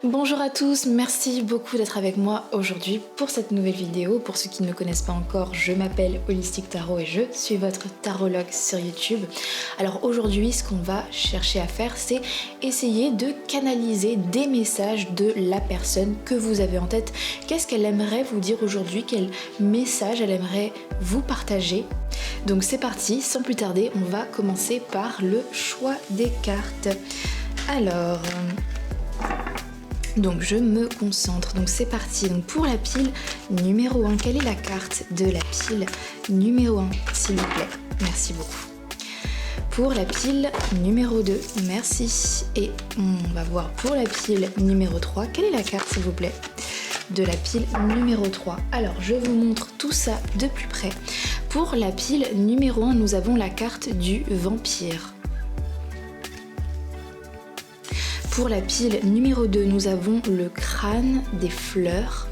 Bonjour à tous, merci beaucoup d'être avec moi aujourd'hui pour cette nouvelle vidéo. Pour ceux qui ne me connaissent pas encore, je m'appelle Holistic Tarot et je suis votre tarologue sur YouTube. Alors aujourd'hui, ce qu'on va chercher à faire, c'est essayer de canaliser des messages de la personne que vous avez en tête. Qu'est-ce qu'elle aimerait vous dire aujourd'hui? Quel message elle aimerait vous partager? Donc c'est parti, sans plus tarder, on va commencer par le choix des cartes. Alors... Donc je me concentre, donc c'est parti. Donc pour la pile numéro 1, quelle est la carte de la pile numéro 1 s'il vous plaît? Merci beaucoup. Pour la pile numéro 2, merci. Et on va voir pour la pile numéro 3, quelle est la carte s'il vous plaît de la pile numéro 3? Alors je vous montre tout ça de plus près. Pour la pile numéro 1, nous avons la carte du vampire. Pour la pile numéro 2, nous avons le crâne des fleurs.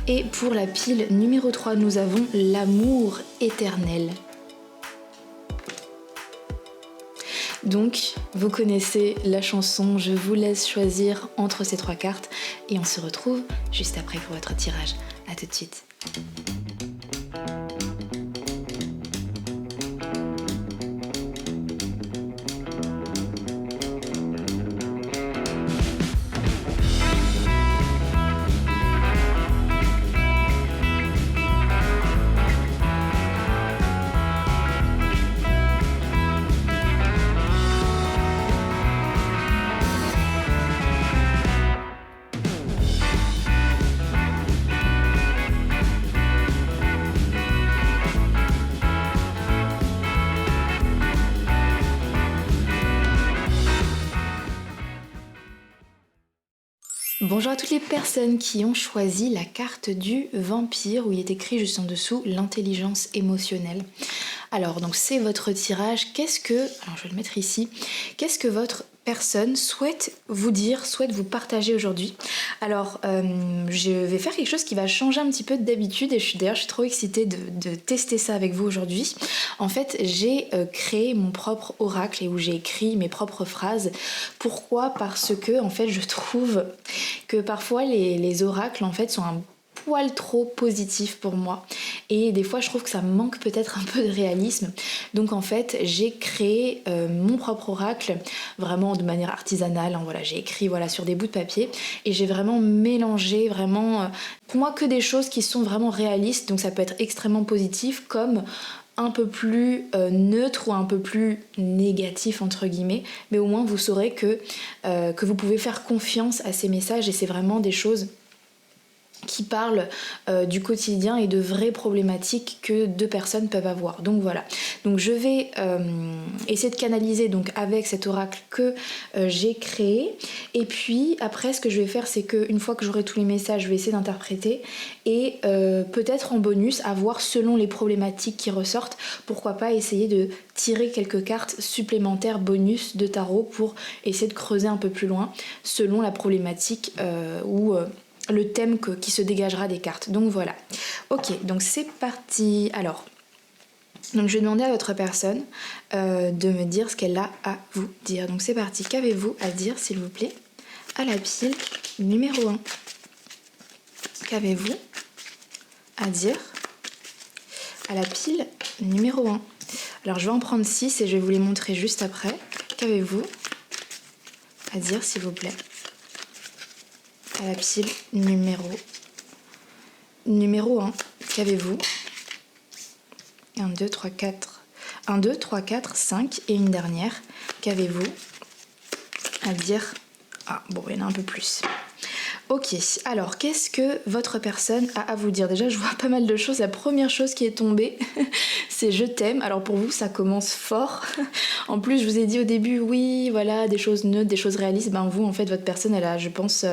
Et pour la pile numéro 3, nous avons l'amour éternel. Donc, vous connaissez la chanson, je vous laisse choisir entre ces trois cartes et on se retrouve juste après pour votre tirage. A tout de suite. Bonjour à toutes les personnes qui ont choisi la carte du vampire où il est écrit juste en dessous l'intelligence émotionnelle. Alors donc c'est votre tirage, alors je vais le mettre ici, qu'est-ce que votre personne souhaite vous dire, souhaite vous partager aujourd'hui? Alors je vais faire quelque chose qui va changer un petit peu d'habitude et je suis trop excitée de tester ça avec vous aujourd'hui. En fait j'ai créé mon propre oracle et où j'ai écrit mes propres phrases. Pourquoi? Parce que en fait je trouve que parfois les oracles en fait sont un poil trop positif pour moi et des fois je trouve que ça manque peut-être un peu de réalisme. Donc en fait j'ai créé mon propre oracle vraiment de manière artisanale, voilà, j'ai écrit sur des bouts de papier et j'ai vraiment mélangé pour moi que des choses qui sont vraiment réalistes. Donc ça peut être extrêmement positif comme un peu plus neutre ou un peu plus négatif entre guillemets, mais au moins vous saurez que vous pouvez faire confiance à ces messages et c'est vraiment des choses qui parlent du quotidien et de vraies problématiques que deux personnes peuvent avoir. Donc voilà, donc je vais essayer de canaliser donc avec cet oracle que j'ai créé et puis après ce que je vais faire c'est qu'une fois que j'aurai tous les messages je vais essayer d'interpréter et peut-être en bonus à voir selon les problématiques qui ressortent, pourquoi pas essayer de tirer quelques cartes supplémentaires bonus de tarot pour essayer de creuser un peu plus loin selon la problématique ou le thème qui se dégagera des cartes. Donc voilà. Ok, donc c'est parti. Alors, donc je vais demander à votre personne de me dire ce qu'elle a à vous dire. Donc c'est parti. Qu'avez-vous à dire, s'il vous plaît, à la pile numéro 1? Qu'avez-vous à dire à la pile numéro 1? Alors je vais en prendre 6 et je vais vous les montrer juste après. Qu'avez-vous à dire, s'il vous plaît, à la pile numéro 1, qu'avez-vous? 1, 2, 3, 4. 1, 2, 3, 4, 5 et une dernière. Qu'avez-vous à dire? Ah, bon, il y en a un peu plus. Ok, alors qu'est-ce que votre personne a à vous dire? Déjà, je vois pas mal de choses. La première chose qui est tombée, c'est je t'aime. Alors pour vous, ça commence fort. En plus, je vous ai dit au début, oui, voilà, des choses neutres, des choses réalistes. Ben vous, en fait, votre personne, elle a, je pense...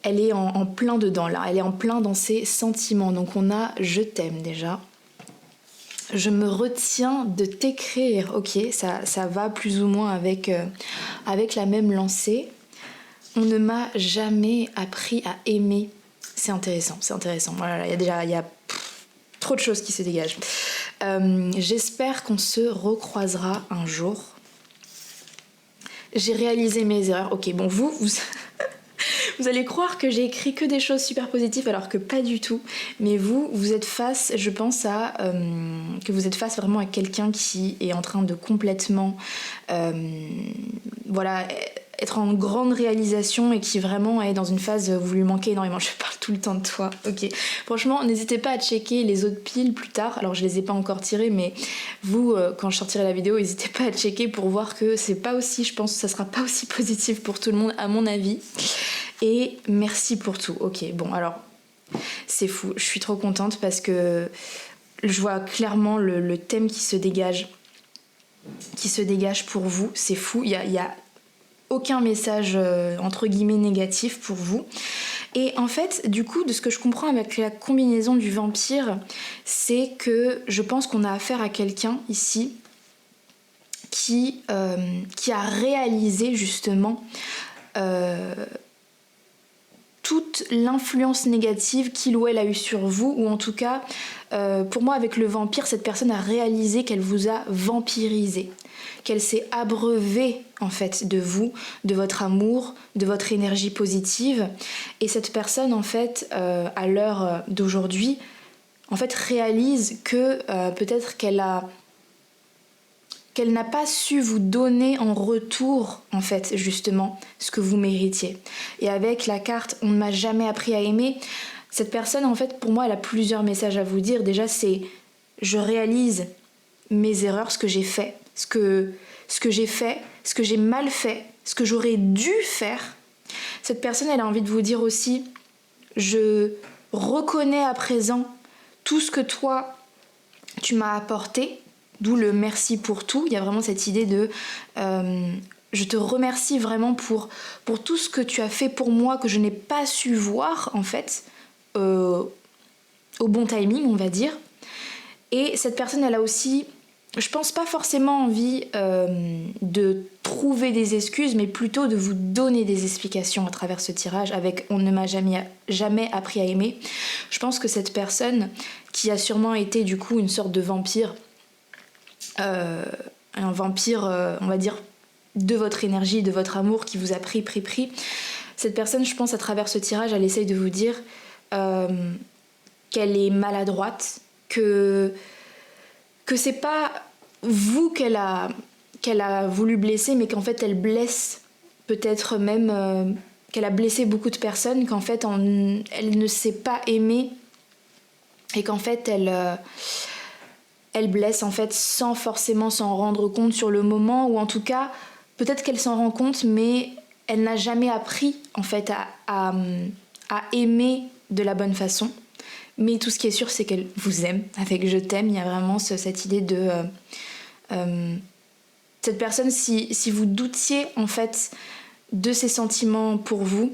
elle est en plein dedans là, elle est en plein dans ses sentiments. Donc on a je t'aime déjà. Je me retiens de t'écrire, ok, ça va plus ou moins avec la même lancée. On ne m'a jamais appris à aimer. C'est intéressant, c'est intéressant. Voilà, il y a trop de choses qui se dégagent. J'espère qu'on se recroisera un jour. j'ai réalisé mes erreurs. Ok, bon, vous vous allez croire que j'ai écrit que des choses super positives alors que pas du tout. Mais vous êtes face, je pense que vous êtes face vraiment à quelqu'un qui est en train de complètement, voilà, être en grande réalisation et qui vraiment est dans une phase où vous lui manquez énormément. Je parle tout le temps de toi, ok. Franchement, n'hésitez pas à checker les autres piles plus tard. Alors je les ai pas encore tirées, mais vous, quand je sortirai la vidéo, n'hésitez pas à checker pour voir que c'est pas aussi, je pense que ça sera pas aussi positif pour tout le monde à mon avis. Et merci pour tout. Ok, bon alors, c'est fou. Je suis trop contente parce que je vois clairement le thème qui se dégage pour vous. C'est fou. Il y a aucun message entre guillemets négatif pour vous. Et en fait, du coup, de ce que je comprends avec la combinaison du vampire, c'est que je pense qu'on a affaire à quelqu'un ici qui a réalisé justement toute l'influence négative qu'il ou elle a eue sur vous, ou en tout cas, pour moi, avec le vampire, cette personne a réalisé qu'elle vous a vampirisé, qu'elle s'est abreuvée en fait de vous, de votre amour, de votre énergie positive. Et cette personne, en fait, à l'heure d'aujourd'hui, en fait, réalise que peut-être qu'elle n'a pas su vous donner en retour, en fait, justement, ce que vous méritiez. Et avec la carte « On ne m'a jamais appris à aimer », cette personne, en fait, pour moi, elle a plusieurs messages à vous dire. Déjà, c'est « Je réalise mes erreurs, ce que j'ai fait, ce que j'ai fait, ce que j'ai mal fait, ce que j'aurais dû faire ». Cette personne, elle a envie de vous dire aussi « Je reconnais à présent tout ce que toi, tu m'as apporté ». D'où le merci pour tout. Il y a vraiment cette idée de je te remercie vraiment pour tout ce que tu as fait pour moi que je n'ai pas su voir en fait au bon timing, on va dire. Et cette personne, elle a aussi, je pense, pas forcément envie de trouver des excuses, mais plutôt de vous donner des explications à travers ce tirage avec On ne m'a jamais appris à aimer. Je pense que cette personne, qui a sûrement été du coup une sorte de vampire, un vampire, on va dire, de votre énergie, de votre amour qui vous a pris. Cette personne, je pense, à travers ce tirage, elle essaye de vous dire qu'elle est maladroite, que c'est pas vous qu'elle a voulu blesser, mais qu'en fait elle blesse peut-être même qu'elle a blessé beaucoup de personnes, qu'en fait elle ne sait pas aimer et qu'en fait elle blesse en fait sans forcément s'en rendre compte sur le moment, ou en tout cas peut-être qu'elle s'en rend compte mais elle n'a jamais appris en fait à aimer de la bonne façon. Mais tout ce qui est sûr, c'est qu'elle vous aime avec je t'aime. Il y a vraiment cette idée de cette personne, si vous doutiez en fait de ses sentiments pour vous,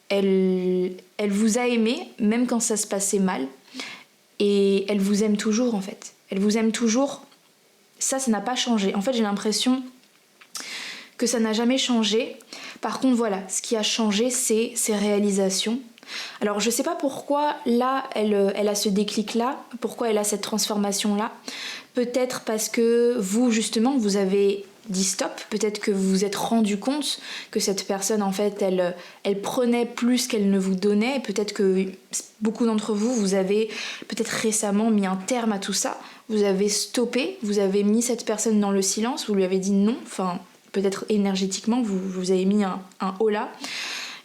elle vous a aimé même quand ça se passait mal, et elle vous aime toujours en fait. Elle vous aime toujours. Ça n'a pas changé. En fait, j'ai l'impression que ça n'a jamais changé. Par contre, voilà, ce qui a changé, c'est ses réalisations. Alors, je sais pas pourquoi, là, elle a ce déclic-là, pourquoi elle a cette transformation-là. Peut-être parce que vous, justement, vous avez dit stop. Peut-être que vous vous êtes rendu compte que cette personne, en fait, elle prenait plus qu'elle ne vous donnait. Peut-être que beaucoup d'entre vous, vous avez peut-être récemment mis un terme à tout ça. Vous avez stoppé, vous avez mis cette personne dans le silence, vous lui avez dit non. Enfin, peut-être énergétiquement, vous avez mis un haut là.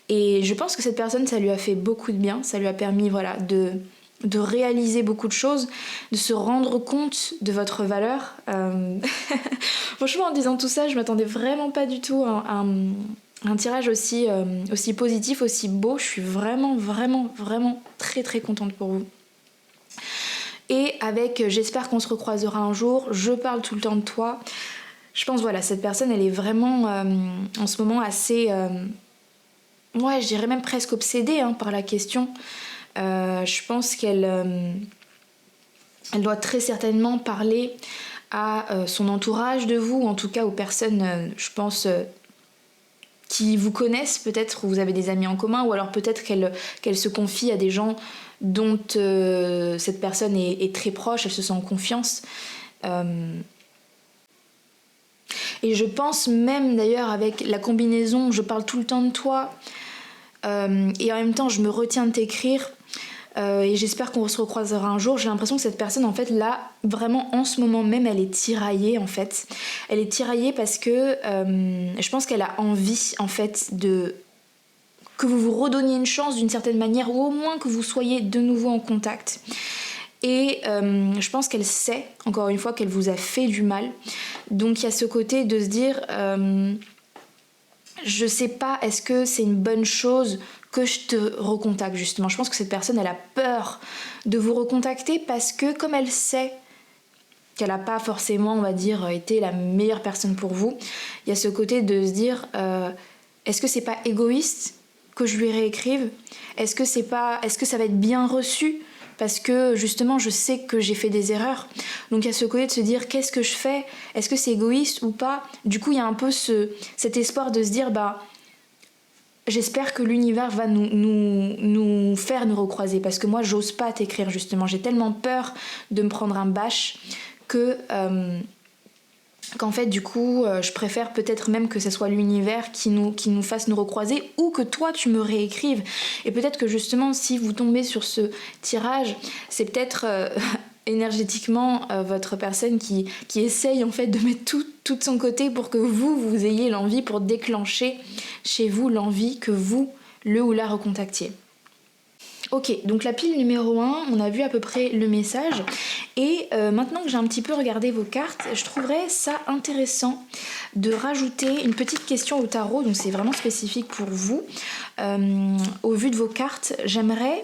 Et je pense que cette personne, ça lui a fait beaucoup de bien. Ça lui a permis, voilà, de réaliser beaucoup de choses, de se rendre compte de votre valeur. Franchement, en disant tout ça, je m'attendais vraiment pas du tout à un tirage aussi positif, aussi beau. Je suis vraiment, vraiment, vraiment très, très contente pour vous. Et avec j'espère qu'on se recroisera un jour, je parle tout le temps de toi. Je pense, voilà, cette personne, elle est vraiment en ce moment assez... ouais, je dirais même presque obsédée par la question. Je pense qu'elle doit très certainement parler à son entourage de vous, en tout cas aux personnes, je pense, qui vous connaissent, peut-être vous avez des amis en commun, ou alors peut-être qu'elle se confie à des gens dont cette personne est très proche, elle se sent en confiance. Et je pense même d'ailleurs avec la combinaison je parle tout le temps de toi et en même temps je me retiens de t'écrire et j'espère qu'on se recroisera un jour. J'ai l'impression que cette personne en fait là vraiment en ce moment même elle est tiraillée en fait. Elle est tiraillée parce que je pense qu'elle a envie en fait de que vous vous redonniez une chance d'une certaine manière ou au moins que vous soyez de nouveau en contact. Et je pense qu'elle sait, encore une fois, qu'elle vous a fait du mal. Donc il y a ce côté de se dire, je sais pas, est-ce que c'est une bonne chose que je te recontacte justement. Je pense que cette personne, elle a peur de vous recontacter parce que comme elle sait qu'elle n'a pas forcément, on va dire, été la meilleure personne pour vous, il y a ce côté de se dire, est-ce que c'est pas égoïste que je lui réécrive ? Est-ce que ça va être bien reçu ? Parce que justement je sais que j'ai fait des erreurs, donc il y a ce côté de se dire qu'est-ce que je fais, est-ce que c'est égoïste ou pas. Du coup il y a un peu cet espoir de se dire j'espère que l'univers va nous faire nous recroiser, parce que moi j'ose pas t'écrire justement, j'ai tellement peur de me prendre un bâche qu'en fait du coup je préfère peut-être même que ce soit l'univers qui nous fasse nous recroiser, ou que toi tu me réécrives. Et peut-être que justement si vous tombez sur ce tirage, c'est peut-être énergétiquement votre personne qui essaye en fait de mettre tout de son côté pour que vous ayez l'envie, pour déclencher chez vous l'envie que vous le ou la recontactiez. Ok, donc la pile numéro 1, on a vu à peu près le message. Et maintenant que j'ai un petit peu regardé vos cartes, je trouverais ça intéressant de rajouter une petite question au tarot. Donc c'est vraiment spécifique pour vous. Au vu de vos cartes, j'aimerais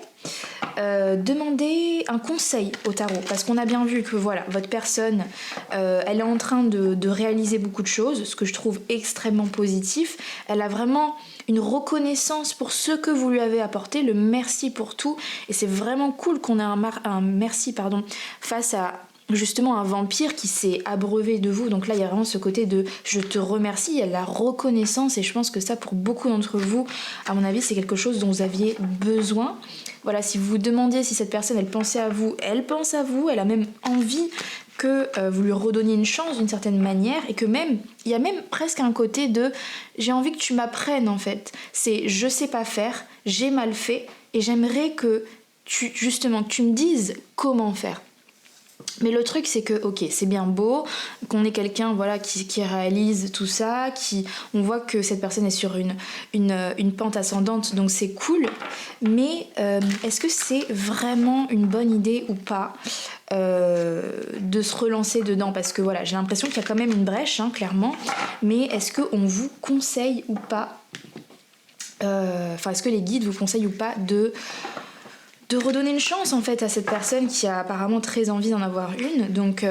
demander un conseil au tarot. Parce qu'on a bien vu que voilà, votre personne, elle est en train de réaliser beaucoup de choses, ce que je trouve extrêmement positif. Elle a vraiment une reconnaissance pour ce que vous lui avez apporté, le merci pour tout, et c'est vraiment cool qu'on ait un merci face à justement un vampire qui s'est abreuvé de vous. Donc là il y a vraiment ce côté de je te remercie, il y a la reconnaissance, et je pense que ça pour beaucoup d'entre vous, à mon avis c'est quelque chose dont vous aviez besoin. Voilà, si vous vous demandiez si cette personne elle pensait à vous, elle pense à vous, elle a même envie que vous lui redonniez une chance d'une certaine manière, et que même, il y a même presque un côté de j'ai envie que tu m'apprennes en fait. C'est je sais pas faire, j'ai mal fait, et j'aimerais que tu me dises comment faire. Mais le truc c'est que ok, c'est bien beau qu'on ait quelqu'un voilà qui réalise tout ça, on voit que cette personne est sur une pente ascendante, donc c'est cool, mais est-ce que c'est vraiment une bonne idée ou pas de se relancer dedans? Parce que voilà, j'ai l'impression qu'il y a quand même une brèche clairement, mais est-ce qu'on vous conseille ou pas, est-ce que les guides vous conseillent ou pas de redonner une chance en fait à cette personne qui a apparemment très envie d'en avoir une. Donc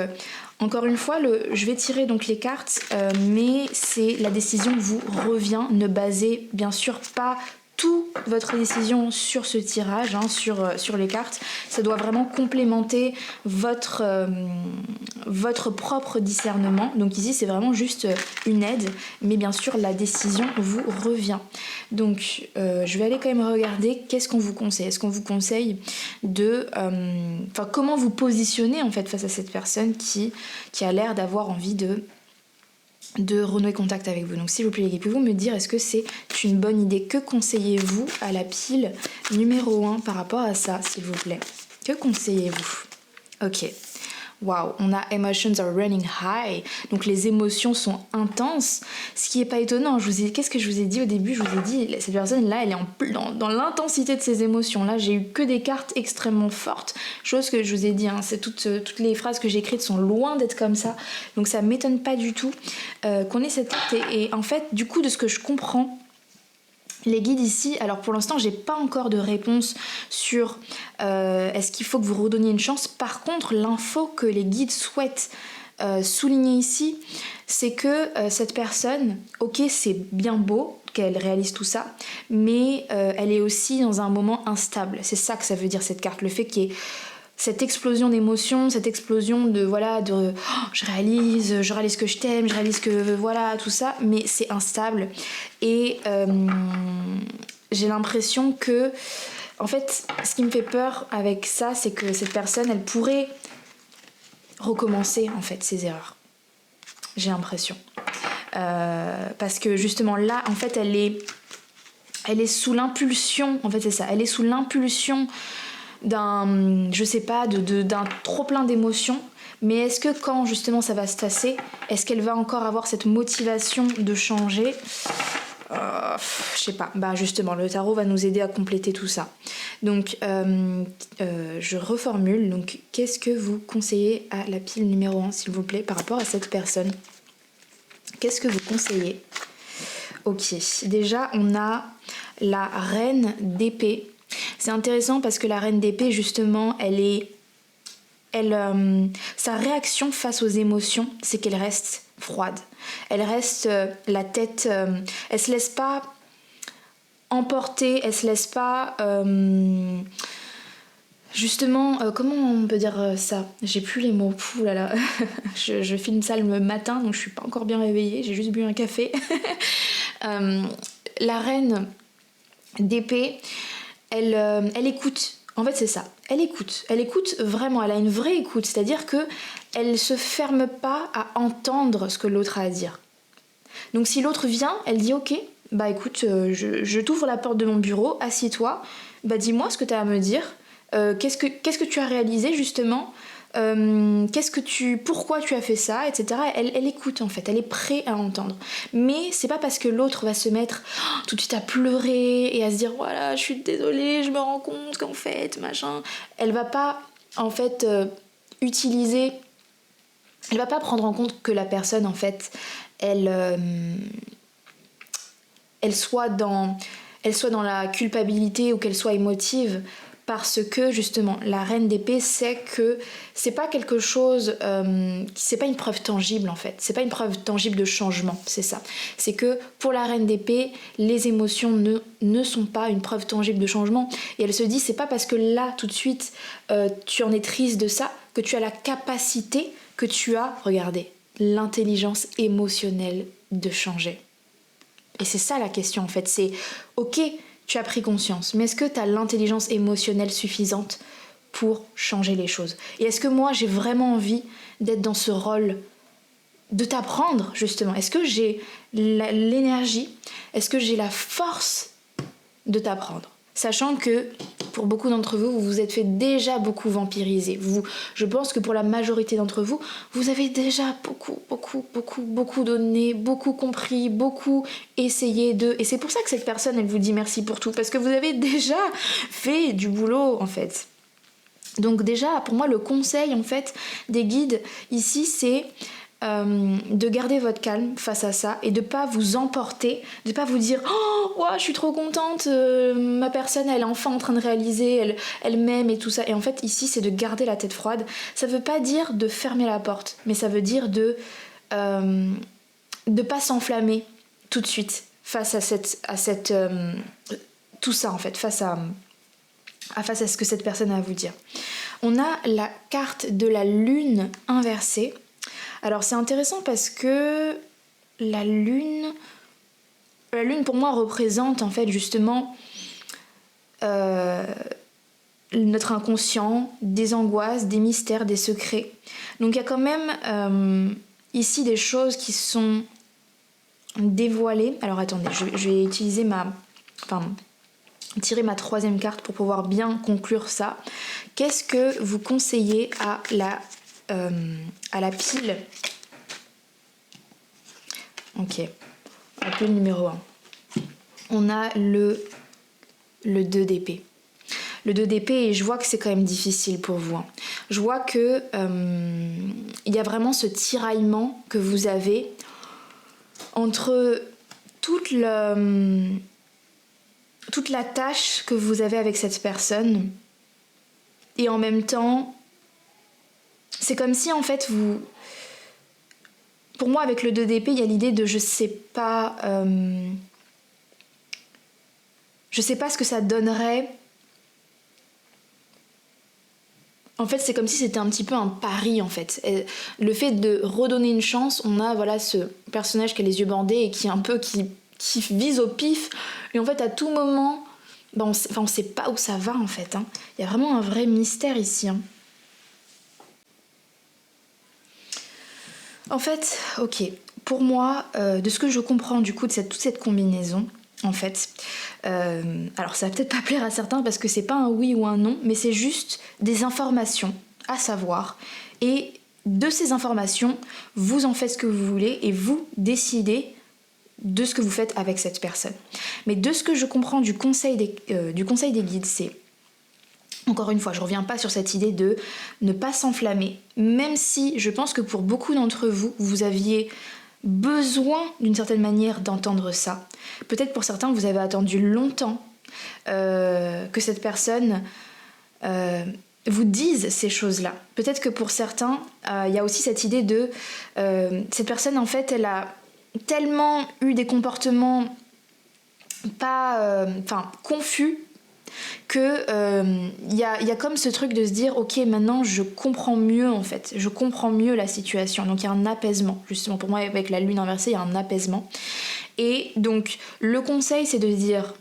encore une fois, je vais tirer donc les cartes, mais c'est la décision vous revient. Ne basez bien sûr pas toute votre décision sur ce tirage, sur les cartes. Ça doit vraiment complémenter votre propre discernement. Donc ici c'est vraiment juste une aide, mais bien sûr la décision vous revient. Donc je vais aller quand même regarder qu'est-ce qu'on vous conseille. Est-ce qu'on vous conseille comment vous positionner en fait face à cette personne qui a l'air d'avoir envie de renouer contact avec vous. Donc s'il vous plaît les guides, pouvez-vous me dire est-ce que c'est une bonne idée? Que conseillez-vous à la pile numéro 1 par rapport à ça, s'il vous plaît? Que conseillez-vous? Ok. Waouh, on a emotions are running high, donc les émotions sont intenses, ce qui est pas étonnant. Qu'est-ce que je vous ai dit au début? Je vous ai dit, cette personne-là, elle est dans l'intensité de ses émotions. Là, j'ai eu que des cartes extrêmement fortes, chose que je vous ai dit, c'est toutes les phrases que j'ai écrites sont loin d'être comme ça, donc ça m'étonne pas du tout qu'on ait cette carte. Et en fait, du coup, de ce que je comprends, les guides ici, alors pour l'instant j'ai pas encore de réponse sur est-ce qu'il faut que vous redonniez une chance. Par contre l'info que les guides souhaitent souligner ici, c'est que cette personne, ok c'est bien beau qu'elle réalise tout ça, mais elle est aussi dans un moment instable. C'est ça que ça veut dire cette carte, le fait qu'il y ait cette explosion d'émotions, cette explosion je réalise que je t'aime, je réalise que voilà tout ça, mais c'est instable. Et j'ai l'impression que en fait ce qui me fait peur avec ça, c'est que cette personne elle pourrait recommencer en fait ses erreurs, j'ai l'impression. Parce que justement là, en fait, elle est sous l'impulsion, en fait c'est ça, elle est sous l'impulsion d'un, je sais pas, d'un trop plein d'émotions. Mais est-ce que quand justement ça va se tasser, est-ce qu'elle va encore avoir cette motivation de changer? Je sais pas. Bah justement, le tarot va nous aider à compléter tout ça. Donc, je reformule. Donc, qu'est-ce que vous conseillez à la pile numéro 1, s'il vous plaît, par rapport à cette personne? Qu'est-ce que vous conseillez? Ok. Déjà, on a la reine d'épée. C'est intéressant parce que la reine d'épée, justement, sa réaction face aux émotions, c'est qu'elle reste froide. Elle reste la tête... elle se laisse pas emporter, elle se laisse pas... justement, comment on peut dire ça? J'ai plus les mots. Ouh là là. je filme ça le matin, donc je suis pas encore bien réveillée. J'ai juste bu un café. La reine d'épée, elle écoute. En fait, c'est ça. Elle écoute vraiment. Elle a une vraie écoute. C'est-à-dire que elle se ferme pas à entendre ce que l'autre a à dire. Donc si l'autre vient, elle dit ok, bah écoute, je t'ouvre la porte de mon bureau, assieds-toi, bah dis-moi ce que tu as à me dire. Qu'est-ce que tu as réalisé justement, pourquoi tu as fait ça, etc. Elle écoute en fait, elle est prête à entendre. Mais c'est pas parce que l'autre va se mettre tout de suite à pleurer et à se dire voilà, je suis désolée, je me rends compte qu'en fait, machin. Elle va pas en fait utiliser. Elle va pas prendre en compte que la personne en fait, elle soit dans la culpabilité ou qu'elle soit émotive, parce que justement la reine d'épée sait que c'est pas quelque chose, c'est pas une preuve tangible en fait, c'est pas une preuve tangible de changement, c'est ça. C'est que pour la reine d'épée, les émotions ne sont pas une preuve tangible de changement, et elle se dit c'est pas parce que là tout de suite tu en es triste de ça que tu as la capacité, que tu as, regardez, l'intelligence émotionnelle de changer. Et c'est ça la question en fait, c'est ok, tu as pris conscience, mais est-ce que tu as l'intelligence émotionnelle suffisante pour changer les choses? Et est-ce que moi j'ai vraiment envie d'être dans ce rôle, de t'apprendre justement? Est-ce que j'ai l'énergie, est-ce que j'ai la force de t'apprendre? Sachant que pour beaucoup d'entre vous, vous vous êtes fait déjà beaucoup vampiriser. Je pense que pour la majorité d'entre vous, vous avez déjà beaucoup donné, beaucoup compris, beaucoup essayé de... Et c'est pour ça que cette personne, elle vous dit merci pour tout, parce que vous avez déjà fait du boulot en fait. Donc déjà, pour moi, le conseil en fait des guides ici, c'est de garder votre calme face à ça et de pas vous emporter, de pas vous dire oh ouais, je suis trop contente, ma personne elle est enfin en train de réaliser, elle m'aime et tout ça. Et en fait ici c'est de garder la tête froide. Ça veut pas dire de fermer la porte, mais ça veut dire de pas s'enflammer tout de suite face à cette tout ça en fait, face à ce que cette personne a à vous dire. On a la carte de la lune inversée. Alors c'est intéressant parce que la lune pour moi représente en fait justement notre inconscient, des angoisses, des mystères, des secrets. Donc il y a quand même ici des choses qui sont dévoilées. Alors attendez, je vais utiliser tirer ma troisième carte pour pouvoir bien conclure ça. Qu'est-ce que vous conseillez à la pile? Ok, la pile numéro 1. On a le 2 d'épée. Le 2 d'épée, et je vois que c'est quand même difficile pour vous. Je vois que il y a vraiment ce tiraillement que vous avez entre toute la tâche que vous avez avec cette personne, et en même temps c'est comme si en fait pour moi avec le 2 d'épée il y a l'idée de je sais pas ce que ça donnerait. En fait c'est comme si c'était un petit peu un pari en fait. Et le fait de redonner une chance, on a voilà ce personnage qui a les yeux bandés et qui vise au pif, et en fait à tout moment on sait pas où ça va en fait. Il y a vraiment un vrai mystère ici. En fait, ok, pour moi, de ce que je comprends du coup de toute cette combinaison, en fait, alors ça va peut-être pas plaire à certains parce que c'est pas un oui ou un non, mais c'est juste des informations à savoir, et de ces informations, vous en faites ce que vous voulez et vous décidez de ce que vous faites avec cette personne. Mais de ce que je comprends du conseil des guides, c'est, encore une fois, je reviens pas sur cette idée de ne pas s'enflammer, même si je pense que pour beaucoup d'entre vous, vous aviez besoin d'une certaine manière d'entendre ça. Peut-être pour certains, vous avez attendu longtemps que cette personne vous dise ces choses-là. Peut-être que pour certains, il y a aussi cette idée de cette personne, en fait, elle a tellement eu des comportements confus que y a comme ce truc de se dire ok, maintenant je comprends mieux, en fait, je comprends mieux la situation, donc il y a un apaisement. Justement, pour moi, avec la lune inversée, il y a un apaisement, et donc le conseil, c'est de dire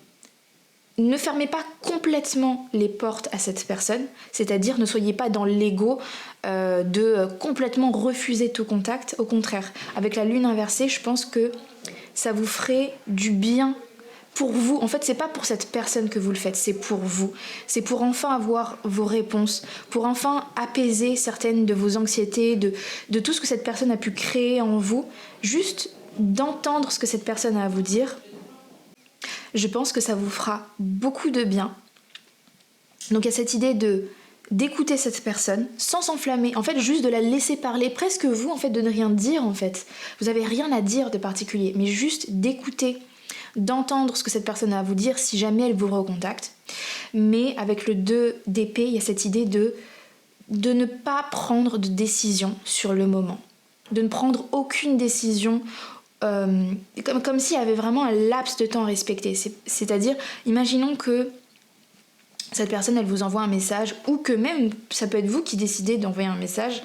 ne fermez pas complètement les portes à cette personne, c'est-à-dire ne soyez pas dans l'ego de complètement refuser tout contact. Au contraire, avec la lune inversée, je pense que ça vous ferait du bien pour vous. En fait, c'est pas pour cette personne que vous le faites, c'est pour vous. C'est pour enfin avoir vos réponses, pour enfin apaiser certaines de vos anxiétés, de tout ce que cette personne a pu créer en vous. Juste d'entendre ce que cette personne a à vous dire, je pense que ça vous fera beaucoup de bien. Donc il y a cette idée d'écouter cette personne sans s'enflammer, en fait juste de la laisser parler, presque vous, en fait, de ne rien dire, en fait. Vous avez rien à dire de particulier, mais juste d'écouter, d'entendre ce que cette personne a à vous dire si jamais elle vous recontacte. Mais avec le 2 d'épée, il y a cette idée de ne pas prendre de décision sur le moment, de ne prendre aucune décision comme s'il y avait vraiment un laps de temps à respecter. C'est-à-dire, imaginons que cette personne, elle vous envoie un message, ou que même, ça peut être vous qui décidez d'envoyer un message,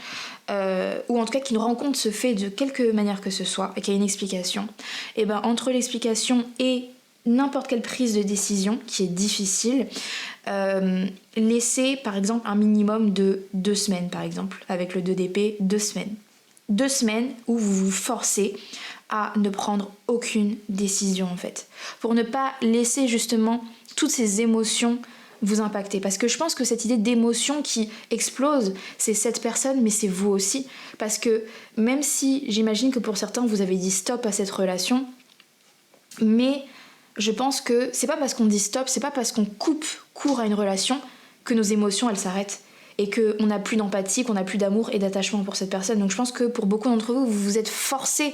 ou en tout cas qui une rencontre se fait de quelque manière que ce soit, et qu'il y a une explication. Et ben entre l'explication et n'importe quelle prise de décision qui est difficile, laissez par exemple un minimum de 2 semaines, par exemple, avec le 2 d'épée, 2 semaines. 2 semaines où vous vous forcez à ne prendre aucune décision, en fait, pour ne pas laisser justement toutes ces émotions vous impacter. Parce que je pense que cette idée d'émotion qui explose, c'est cette personne, mais c'est vous aussi. Parce que même si j'imagine que pour certains vous avez dit stop à cette relation, mais je pense que c'est pas parce qu'on dit stop, c'est pas parce qu'on coupe court à une relation que nos émotions elles s'arrêtent et qu'on n'a plus d'empathie, qu'on n'a plus d'amour et d'attachement pour cette personne. Donc je pense que pour beaucoup d'entre vous, vous vous êtes forcés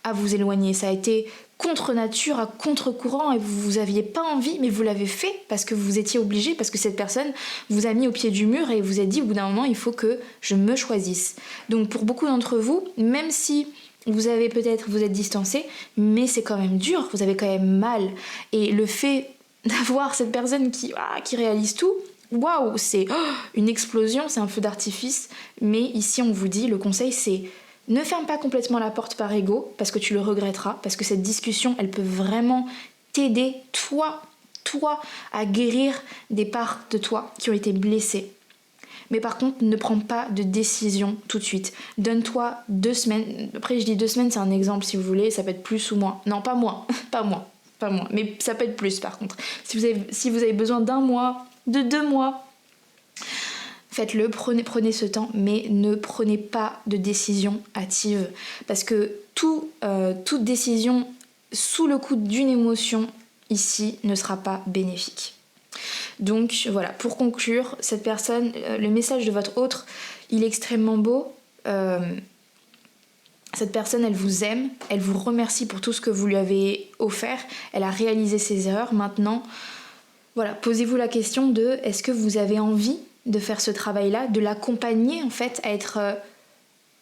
à vous éloigner. Ça a été contre nature, à contre-courant, et vous aviez pas envie, mais vous l'avez fait parce que vous étiez obligé, parce que cette personne vous a mis au pied du mur et vous a dit au bout d'un moment, il faut que je me choisisse. Donc pour beaucoup d'entre vous, même si vous êtes distancé, mais c'est quand même dur, vous avez quand même mal. Et le fait d'avoir cette personne qui réalise tout, waouh, c'est une explosion, c'est un feu d'artifice. Mais ici on vous dit, le conseil c'est ne ferme pas complètement la porte par ego, parce que tu le regretteras, parce que cette discussion, elle peut vraiment t'aider, toi, à guérir des parts de toi qui ont été blessées. Mais par contre, ne prends pas de décision tout de suite. Donne-toi 2 semaines. Après, je dis 2 semaines, c'est un exemple si vous voulez, ça peut être plus ou moins. Non, pas moins, pas moins. Mais ça peut être plus par contre. Si vous avez besoin d'1 mois, de 2 mois, faites-le, prenez ce temps, mais ne prenez pas de décision hâtive. Parce que toute décision sous le coup d'une émotion, ici, ne sera pas bénéfique. Donc voilà, pour conclure, cette personne, le message de votre autre, il est extrêmement beau. Cette personne, elle vous aime, elle vous remercie pour tout ce que vous lui avez offert, elle a réalisé ses erreurs. Maintenant, voilà, posez-vous la question de est-ce que vous avez envie de faire ce travail-là, de l'accompagner en fait à être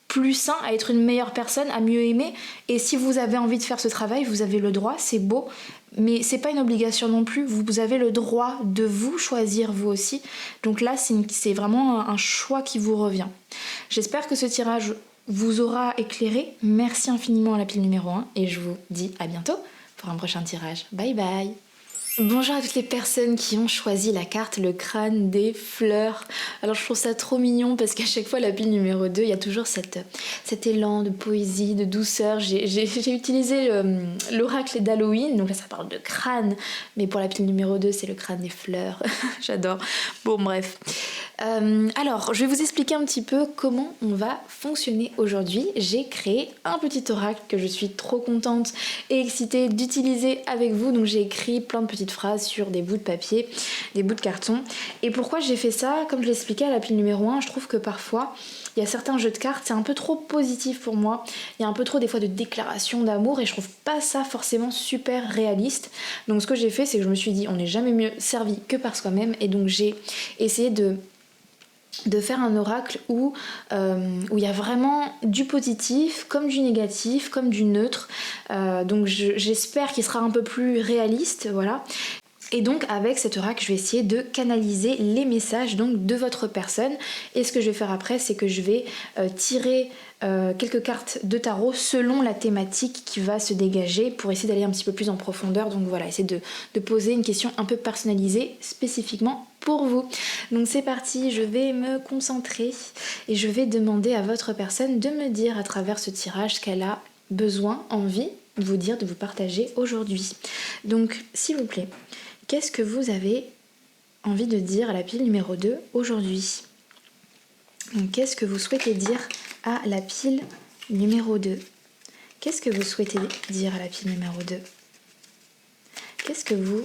plus sain, à être une meilleure personne, à mieux aimer. Et si vous avez envie de faire ce travail, vous avez le droit, c'est beau, mais c'est pas une obligation non plus. Vous avez le droit de vous choisir vous aussi. Donc là, c'est vraiment un choix qui vous revient. J'espère que ce tirage vous aura éclairé. Merci infiniment à la pile numéro 1 et je vous dis à bientôt pour un prochain tirage. Bye bye. Bonjour à toutes les personnes qui ont choisi la carte le crâne des fleurs. Alors je trouve ça trop mignon parce qu'à chaque fois la pile numéro 2, il y a toujours cet élan de poésie, de douceur. J'ai utilisé l'oracle d'Halloween, donc là ça parle de crâne, mais pour la pile numéro 2 c'est le crâne des fleurs. J'adore. Bon bref. Alors, je vais vous expliquer un petit peu comment on va fonctionner aujourd'hui. J'ai créé un petit oracle que je suis trop contente et excitée d'utiliser avec vous. Donc j'ai écrit plein de petites phrases sur des bouts de papier, des bouts de carton. Et pourquoi j'ai fait ça? Comme je l'expliquais à la pile numéro 1, je trouve que parfois, il y a certains jeux de cartes, c'est un peu trop positif pour moi. Il y a un peu trop des fois de déclarations d'amour et je trouve pas ça forcément super réaliste. Donc ce que j'ai fait, c'est que je me suis dit, on n'est jamais mieux servi que par soi-même. Et donc j'ai essayé de faire un oracle où il y a vraiment du positif, comme du négatif, comme du neutre. Donc j'espère qu'il sera un peu plus réaliste, voilà. Et donc avec cet oracle, je vais essayer de canaliser les messages donc de votre personne. Et ce que je vais faire après, c'est que je vais tirer quelques cartes de tarot selon la thématique qui va se dégager pour essayer d'aller un petit peu plus en profondeur. Donc voilà, essayer de poser une question un peu personnalisée spécifiquement pour vous. Donc c'est parti, je vais me concentrer et je vais demander à votre personne de me dire à travers ce tirage ce qu'elle a besoin, envie de vous dire, de vous partager aujourd'hui. Donc s'il vous plaît, qu'est-ce que vous avez envie de dire à la pile numéro 2 aujourd'hui? Donc qu'est-ce que vous souhaitez dire à la pile numéro 2? Qu'est-ce que vous souhaitez dire à la pile numéro 2? Qu'est-ce que vous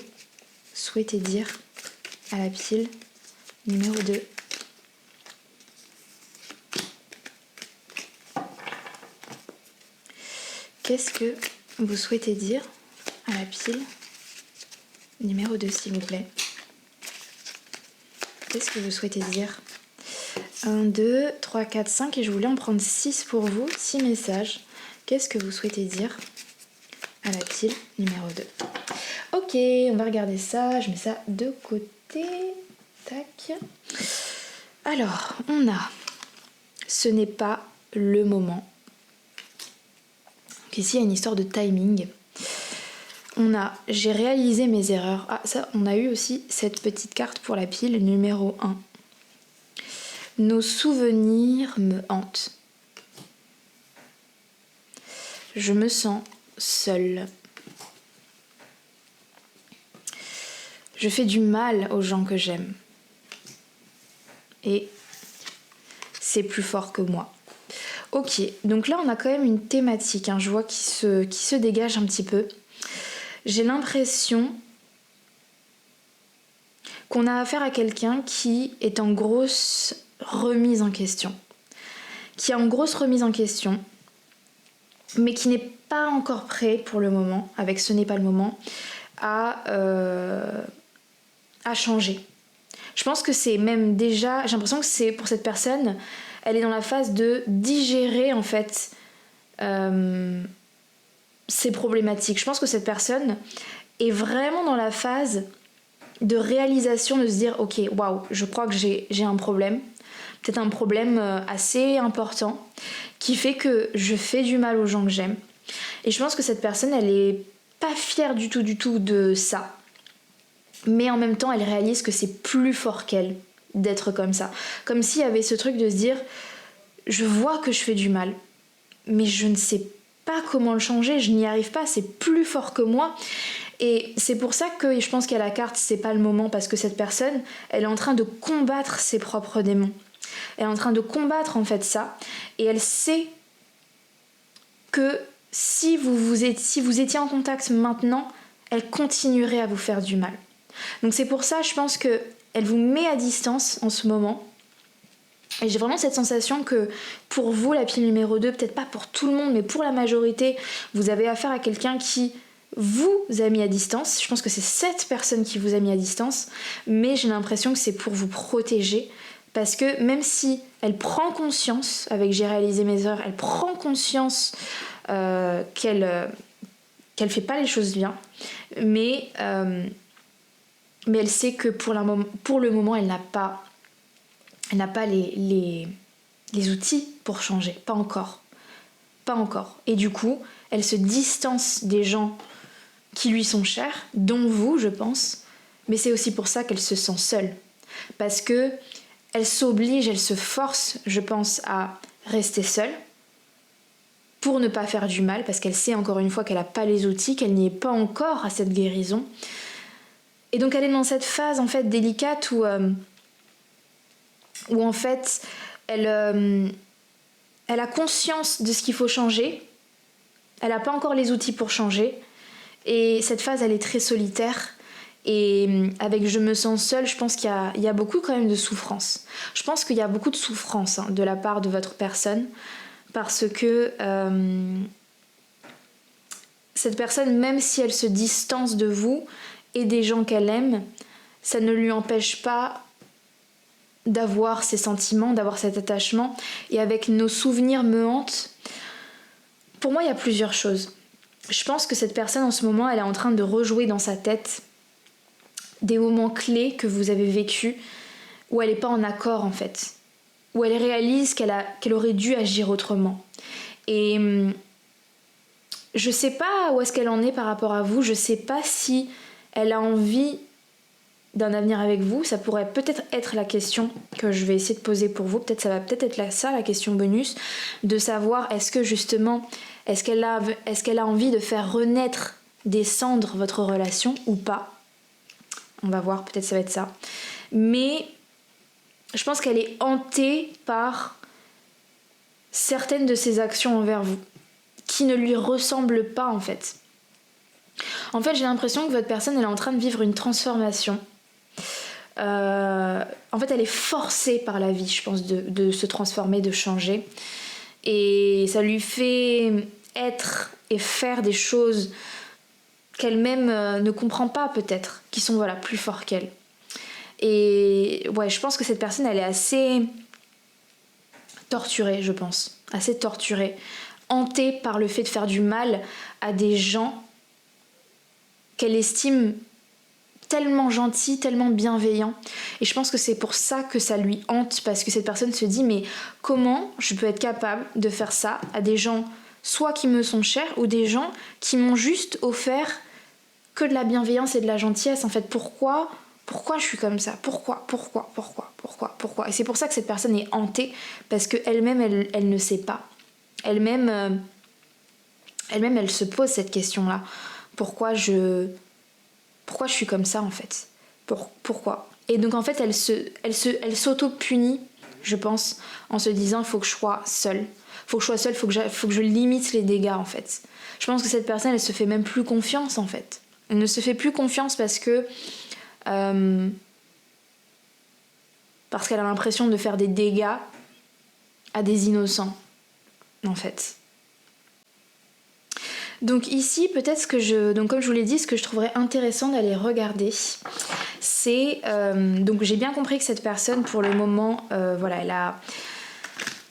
souhaitez dire à la pile numéro 2? Qu'est-ce que vous souhaitez dire à la pile numéro 2, s'il vous plaît? Qu'est-ce que vous souhaitez dire? 1, 2, 3, 4, 5 et je voulais en prendre 6 pour vous, 6 messages. Qu'est-ce que vous souhaitez dire à la pile numéro 2? Ok, on va regarder ça, je mets ça de côté. Tac. Alors, on a ce n'est pas le moment. Donc ici, il y a une histoire de timing. On a j'ai réalisé mes erreurs. Ah, ça, on a eu aussi cette petite carte pour la pile numéro 1. Nos souvenirs me hantent. Je me sens seule. Je fais du mal aux gens que j'aime. Et c'est plus fort que moi. Ok, donc là on a quand même une thématique, hein, je vois qui se dégage un petit peu. J'ai l'impression qu'on a affaire à quelqu'un qui est en grosse remise en question. Qui est en grosse remise en question, mais qui n'est pas encore prêt pour le moment, avec ce n'est pas le moment, à changer. Je pense que c'est même déjà, j'ai l'impression que c'est pour cette personne, elle est dans la phase de digérer en fait ses problématiques. Je pense que cette personne est vraiment dans la phase de réalisation, de se dire ok, waouh, je crois que j'ai un problème, peut-être un problème assez important qui fait que je fais du mal aux gens que j'aime. Et je pense que cette personne, elle est pas fière du tout de ça. Mais en même temps, elle réalise que c'est plus fort qu'elle d'être comme ça. Comme s'il y avait ce truc de se dire, je vois que je fais du mal, mais je ne sais pas comment le changer, je n'y arrive pas, c'est plus fort que moi. Et c'est pour ça que je pense qu'à la carte, c'est pas le moment, parce que cette personne, elle est en train de combattre ses propres démons. Elle est en train de combattre en fait ça, et elle sait que si vous étiez en contact maintenant, elle continuerait à vous faire du mal. Donc c'est pour ça, je pense que elle vous met à distance en ce moment. Et j'ai vraiment cette sensation que pour vous, la pile numéro 2, peut-être pas pour tout le monde, mais pour la majorité, vous avez affaire à quelqu'un qui vous a mis à distance. Je pense que c'est cette personne qui vous a mis à distance, mais j'ai l'impression que c'est pour vous protéger. Parce que même si elle prend conscience, avec j'ai réalisé mes erreurs, elle prend conscience qu'elle fait pas les choses bien, mais elle sait que pour le moment, elle n'a pas les outils pour changer, pas encore. Et du coup, elle se distance des gens qui lui sont chers, dont vous, je pense, mais c'est aussi pour ça qu'elle se sent seule. Parce que elle s'oblige, elle se force, je pense, à rester seule pour ne pas faire du mal, parce qu'elle sait encore une fois qu'elle n'a pas les outils, qu'elle n'y est pas encore à cette guérison. Et donc elle est dans cette phase en fait délicate où en fait elle a conscience de ce qu'il faut changer, elle n'a pas encore les outils pour changer, et cette phase elle est très solitaire. Et avec je me sens seule, je pense qu'il y a beaucoup quand même de souffrance. Je pense qu'il y a beaucoup de souffrance de la part de votre personne, parce que cette personne, même si elle se distance de vous et des gens qu'elle aime, ça ne lui empêche pas d'avoir ces sentiments, d'avoir cet attachement. Et avec nos souvenirs me hantent, pour moi il y a plusieurs choses. Je pense que cette personne en ce moment, elle est en train de rejouer dans sa tête des moments clés que vous avez vécus où elle n'est pas en accord en fait, où elle réalise qu'elle aurait dû agir autrement. Et je sais pas où est-ce qu'elle en est par rapport à vous, je sais pas si elle a envie d'un avenir avec vous. Ça pourrait peut-être être la question que je vais essayer de poser pour vous, peut-être ça va peut-être être ça la question bonus, de savoir est-ce que justement est-ce qu'elle a envie de faire renaître des cendres votre relation ou pas. On va voir, peut-être ça va être ça. Mais je pense qu'elle est hantée par certaines de ses actions envers vous, qui ne lui ressemblent pas en fait. En fait, j'ai l'impression que votre personne, elle est en train de vivre une transformation. En fait, elle est forcée par la vie, je pense, de se transformer, de changer. Et ça lui fait être et faire des choses qu'elle-même ne comprend pas peut-être, qui sont voilà, plus forts qu'elle. Et ouais, je pense que cette personne, elle est assez torturée, je pense. Assez torturée. Hantée par le fait de faire du mal à des gens qu'elle estime tellement gentils, tellement bienveillants. Et je pense que c'est pour ça que ça lui hante, parce que cette personne se dit mais comment je peux être capable de faire ça à des gens soit qui me sont chers ou des gens qui m'ont juste offert que de la bienveillance et de la gentillesse. En fait, pourquoi je suis comme ça? Pourquoi? Et c'est pour ça que cette personne est hantée, parce qu'elle-même, elle ne sait pas. Elle-même, elle se pose cette question-là. Pourquoi je suis comme ça, en fait? Pourquoi? Et donc, en fait, elle s'auto-punit, je pense, en se disant, il faut que je sois seule. Faut que je limite les dégâts, en fait. Je pense que cette personne, elle se fait même plus confiance, en fait. Elle ne se fait plus confiance parce qu'elle a l'impression de faire des dégâts à des innocents, en fait. Donc ici, peut-être donc comme je vous l'ai dit, ce que je trouverais intéressant d'aller regarder, c'est... donc j'ai bien compris que cette personne, pour le moment, voilà,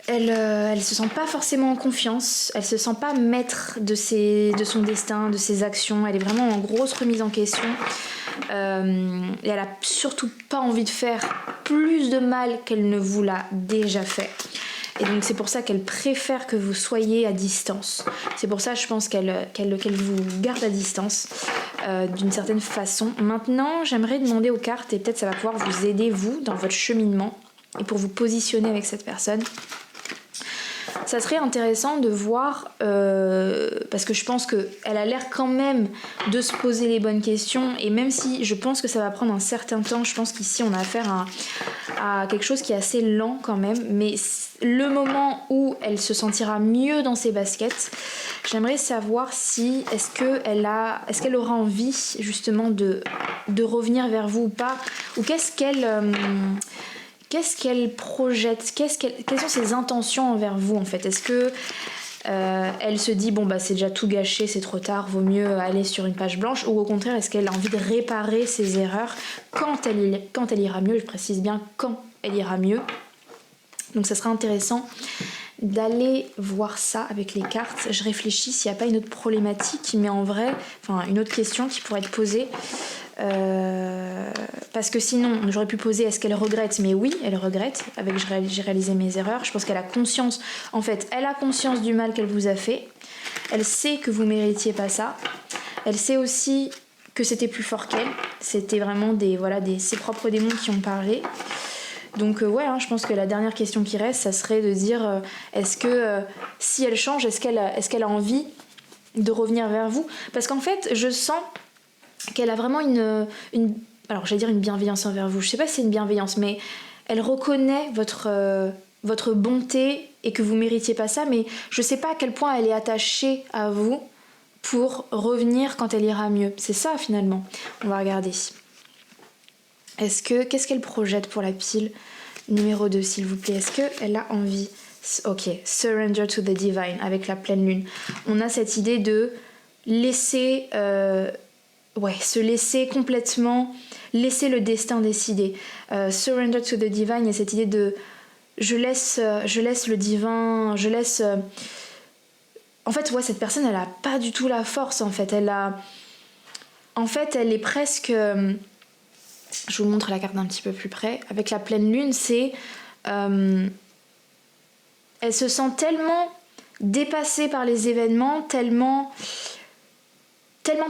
elle se sent pas forcément en confiance, elle se sent pas maître de son destin, de ses actions, elle est vraiment en grosse remise en question. Et elle a surtout pas envie de faire plus de mal qu'elle ne vous l'a déjà fait. Et donc c'est pour ça qu'elle préfère que vous soyez à distance. C'est pour ça, je pense, qu'elle vous garde à distance d'une certaine façon. Maintenant, j'aimerais demander aux cartes, et peut-être ça va pouvoir vous aider, vous, dans votre cheminement, et pour vous positionner avec cette personne. Ça serait intéressant de voir, parce que je pense qu'elle a l'air quand même de se poser les bonnes questions, et même si je pense que ça va prendre un certain temps, je pense qu'ici on a affaire à quelque chose qui est assez lent quand même, mais le moment où elle se sentira mieux dans ses baskets, j'aimerais savoir si est-ce qu'elle aura envie justement de revenir vers vous ou pas, ou qu'est-ce qu'elle projette, quelles sont ses intentions envers vous en fait. Est-ce que elle se dit bon bah c'est déjà tout gâché, c'est trop tard, vaut mieux aller sur une page blanche, ou au contraire est-ce qu'elle a envie de réparer ses erreurs quand elle ira mieux, je précise bien quand elle ira mieux. Donc ça sera intéressant d'aller voir ça avec les cartes. Je réfléchis s'il n'y a pas une autre problématique, mais en vrai, enfin une autre question qui pourrait être posée. Parce que sinon j'aurais pu poser est-ce qu'elle regrette, mais oui elle regrette, avec j'ai réalisé mes erreurs. Je pense qu'elle a conscience, en fait elle a conscience du mal qu'elle vous a fait, elle sait que vous méritiez pas ça, Elle sait aussi que c'était plus fort qu'elle. C'était vraiment ses propres démons qui ont parlé. Donc ouais, hein, je pense que la dernière question qui reste, ça serait de dire est-ce que si elle change, est-ce qu'elle a envie de revenir vers vous? Parce qu'en fait, je sens qu'elle a vraiment alors j'allais dire une bienveillance envers vous. Je sais pas si c'est une bienveillance, mais elle reconnaît votre bonté et que vous méritiez pas ça, mais je sais pas à quel point elle est attachée à vous pour revenir quand elle ira mieux. C'est ça finalement. On va regarder. Qu'est-ce qu'elle projette pour la pile numéro 2, s'il vous plaît? Est-ce qu'elle a envie? Ok, surrender to the divine, avec la pleine lune. On a cette idée de laisser... se laisser complètement... Laisser le destin décider. Surrender to the divine, il y a cette idée de... Je laisse le divin... En fait, ouais, cette personne, elle a pas du tout la force, en fait. Elle est presque... Je vous montre la carte d'un petit peu plus près. Avec la pleine lune, c'est... elle se sent tellement dépassée par les événements, tellement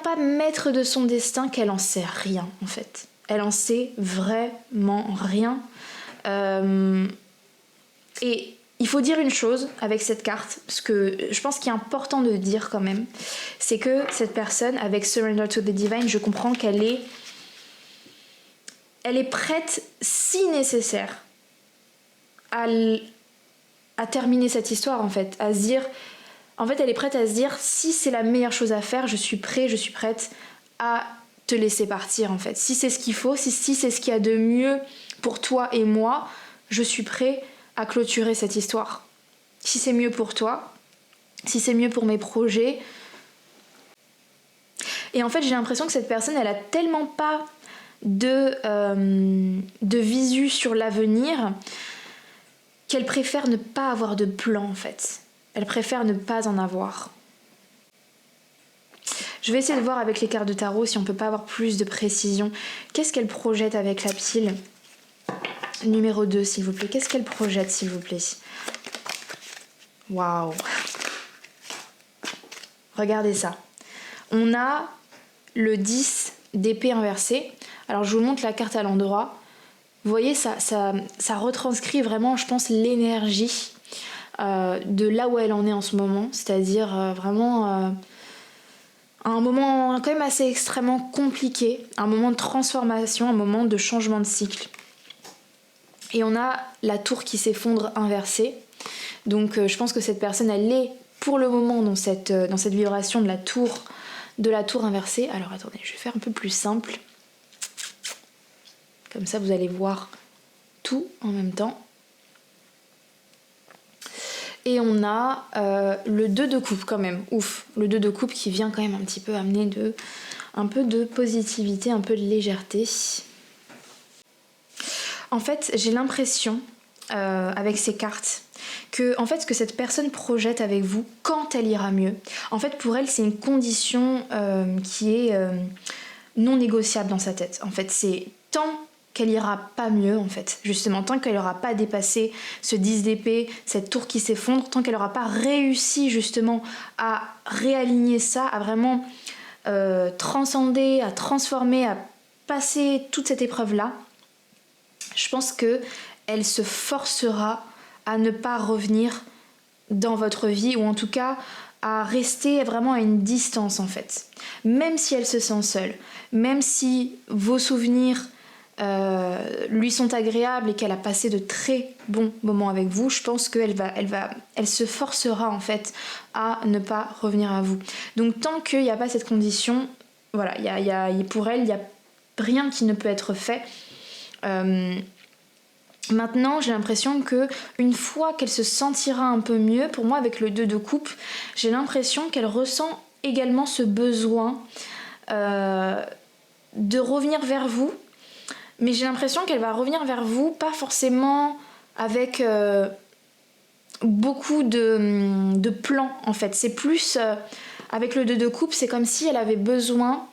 pas maître de son destin qu'elle en sait rien, en fait. Elle en sait vraiment rien. Et il faut dire une chose avec cette carte, parce que je pense qu'il est important de dire quand même, c'est que cette personne, avec Surrender to the Divine, je comprends qu'elle est prête, si nécessaire, à terminer cette histoire, en fait. À se dire... En fait, elle est prête à se dire, si c'est la meilleure chose à faire, je suis prête à te laisser partir, en fait. Si c'est ce qu'il faut, si c'est ce qu'il y a de mieux pour toi et moi, je suis prêt à clôturer cette histoire. Si c'est mieux pour toi, si c'est mieux pour mes projets. Et en fait, j'ai l'impression que cette personne, elle a tellement pas de visu sur l'avenir qu'elle préfère ne pas avoir de plan, en fait. Elle préfère ne pas en avoir. Je vais essayer de voir avec les cartes de tarot si on peut pas avoir plus de précision. Qu'est-ce qu'elle projette avec la pile numéro 2, s'il vous plaît? Qu'est-ce qu'elle projette, s'il vous plaît? Waouh! Regardez ça. On a le 10 d'épée inversée. Alors je vous montre la carte à l'endroit. Vous voyez, ça retranscrit vraiment, je pense, l'énergie de là où elle en est en ce moment. C'est-à-dire vraiment un moment quand même assez extrêmement compliqué. Un moment de transformation, un moment de changement de cycle. Et on a la tour qui s'effondre inversée. Donc je pense que cette personne, elle est pour le moment dans cette vibration de la tour inversée. Alors attendez, je vais faire un peu plus simple. Comme ça, vous allez voir tout en même temps. Et on a le 2 de coupe quand même. Ouf, le 2 de coupe qui vient quand même un petit peu amener un peu de positivité, un peu de légèreté. En fait, j'ai l'impression, avec ces cartes, que en fait, ce que cette personne projette avec vous quand elle ira mieux, en fait, pour elle, c'est une condition qui est non négociable dans sa tête. En fait, c'est tant qu'elle ira pas mieux, en fait, justement, tant qu'elle n'aura pas dépassé ce 10 d'épée, cette tour qui s'effondre, tant qu'elle n'aura pas réussi justement à réaligner ça, à vraiment transcender, à transformer, à passer toute cette épreuve-là, je pense qu'elle se forcera à ne pas revenir dans votre vie, ou en tout cas à rester vraiment à une distance, en fait. Même si elle se sent seule, même si vos souvenirs lui sont agréables et qu'elle a passé de très bons moments avec vous, je pense qu'elle se forcera en fait à ne pas revenir à vous. Donc tant qu'il n'y a pas cette condition, voilà, pour elle, il n'y a rien qui ne peut être fait. Maintenant, j'ai l'impression que une fois qu'elle se sentira un peu mieux, pour moi avec le 2 de coupe, j'ai l'impression qu'elle ressent également ce besoin de revenir vers vous. Mais j'ai l'impression qu'elle va revenir vers vous, pas forcément avec beaucoup de plans, en fait. C'est plus, avec le 2 de coupe, c'est comme si elle avait besoin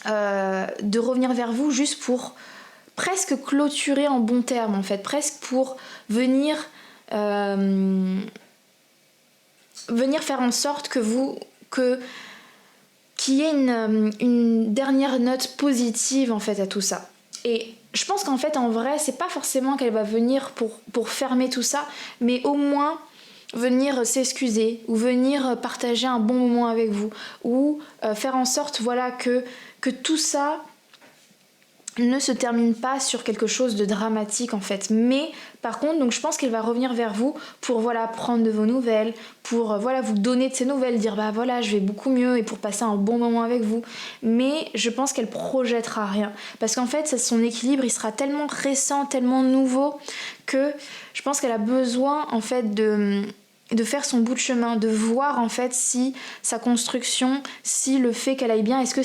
de revenir vers vous juste pour presque clôturer en bon terme, en fait. Presque pour venir faire en sorte que qu'il y ait une dernière note positive en fait à tout ça. Et je pense qu'en fait en vrai c'est pas forcément qu'elle va venir pour fermer tout ça, mais au moins venir s'excuser ou venir partager un bon moment avec vous ou faire en sorte voilà que tout ça ne se termine pas sur quelque chose de dramatique en fait. Mais par contre, donc je pense qu'elle va revenir vers vous pour voilà prendre de vos nouvelles, pour voilà vous donner de ses nouvelles, dire bah voilà je vais beaucoup mieux et pour passer un bon moment avec vous. Mais je pense qu'elle projettera rien parce qu'en fait son équilibre il sera tellement récent, tellement nouveau que je pense qu'elle a besoin en fait de faire son bout de chemin, de voir en fait si sa construction, si le fait qu'elle aille bien, est-ce que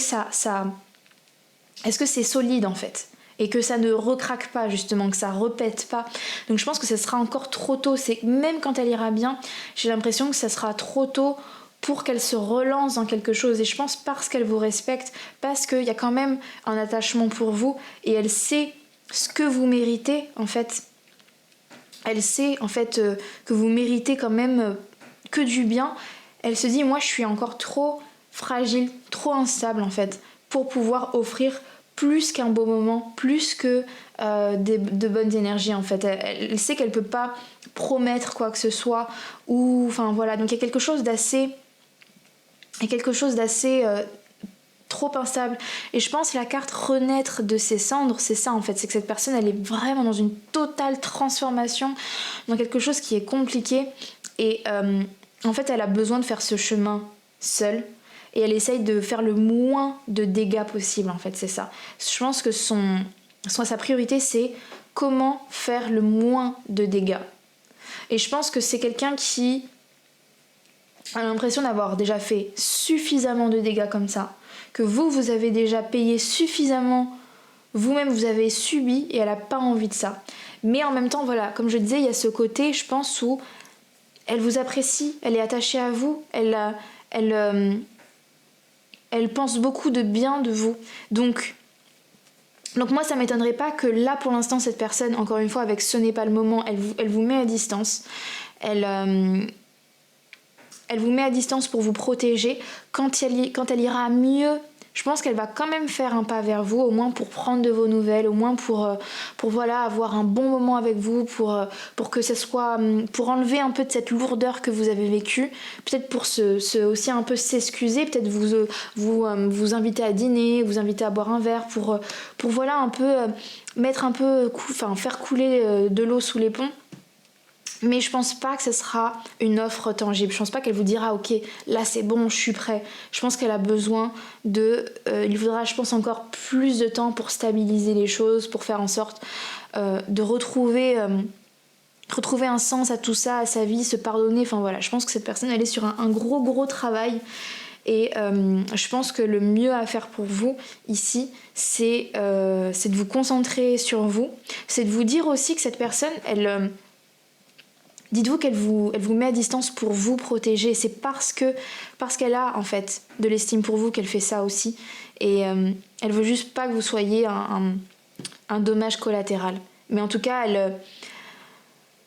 c'est solide en fait et que ça ne recraque pas justement, que ça repète pas. Donc je pense que ça sera encore trop tôt. C'est même quand elle ira bien, j'ai l'impression que ça sera trop tôt pour qu'elle se relance dans quelque chose. Et je pense parce qu'elle vous respecte, parce qu'il y a quand même un attachement pour vous et elle sait ce que vous méritez en fait. Elle sait en fait que vous méritez quand même que du bien. Elle se dit moi je suis encore trop fragile, trop instable en fait pour pouvoir offrir plus qu'un beau moment, plus que de bonnes énergies en fait. Elle sait qu'elle peut pas promettre quoi que ce soit ou enfin voilà. Donc il y a quelque chose d'assez trop instable. Et je pense que la carte renaître de ses cendres, c'est ça en fait, c'est que cette personne elle est vraiment dans une totale transformation, dans quelque chose qui est compliqué et en fait elle a besoin de faire ce chemin seule. Et elle essaye de faire le moins de dégâts possible en fait, c'est ça. Je pense que sa priorité c'est comment faire le moins de dégâts. Et je pense que c'est quelqu'un qui a l'impression d'avoir déjà fait suffisamment de dégâts comme ça, que vous avez déjà payé suffisamment, vous-même vous avez subi et elle n'a pas envie de ça. Mais en même temps voilà, comme je disais, il y a ce côté je pense où elle vous apprécie, elle est attachée à vous, elle pense beaucoup de bien de vous. Donc moi ça m'étonnerait pas que là pour l'instant cette personne, encore une fois avec ce n'est pas le moment, elle vous met à distance. Elle vous met à distance pour vous protéger. Quand elle ira mieux, je pense qu'elle va quand même faire un pas vers vous, au moins pour prendre de vos nouvelles, au moins pour voilà, avoir un bon moment avec vous, pour que ce soit, pour enlever un peu de cette lourdeur que vous avez vécue, peut-être pour aussi un peu s'excuser, peut-être vous inviter à dîner, vous inviter à boire un verre, pour voilà un peu mettre un peu, faire couler de l'eau sous les ponts. Mais je pense pas que ce sera une offre tangible. Je pense pas qu'elle vous dira ok, là c'est bon, je suis prêt. Je pense qu'elle a besoin il faudra je pense encore plus de temps pour stabiliser les choses, pour faire en sorte de retrouver un sens à tout ça, à sa vie, se pardonner. Enfin voilà, je pense que cette personne elle est sur un gros travail. Et je pense que le mieux à faire pour vous ici, c'est de vous concentrer sur vous. C'est de vous dire aussi que cette personne, dites-vous qu'elle vous met à distance pour vous protéger. C'est parce qu'elle a en fait de l'estime pour vous qu'elle fait ça aussi. Et elle veut juste pas que vous soyez un dommage collatéral. Mais en tout cas,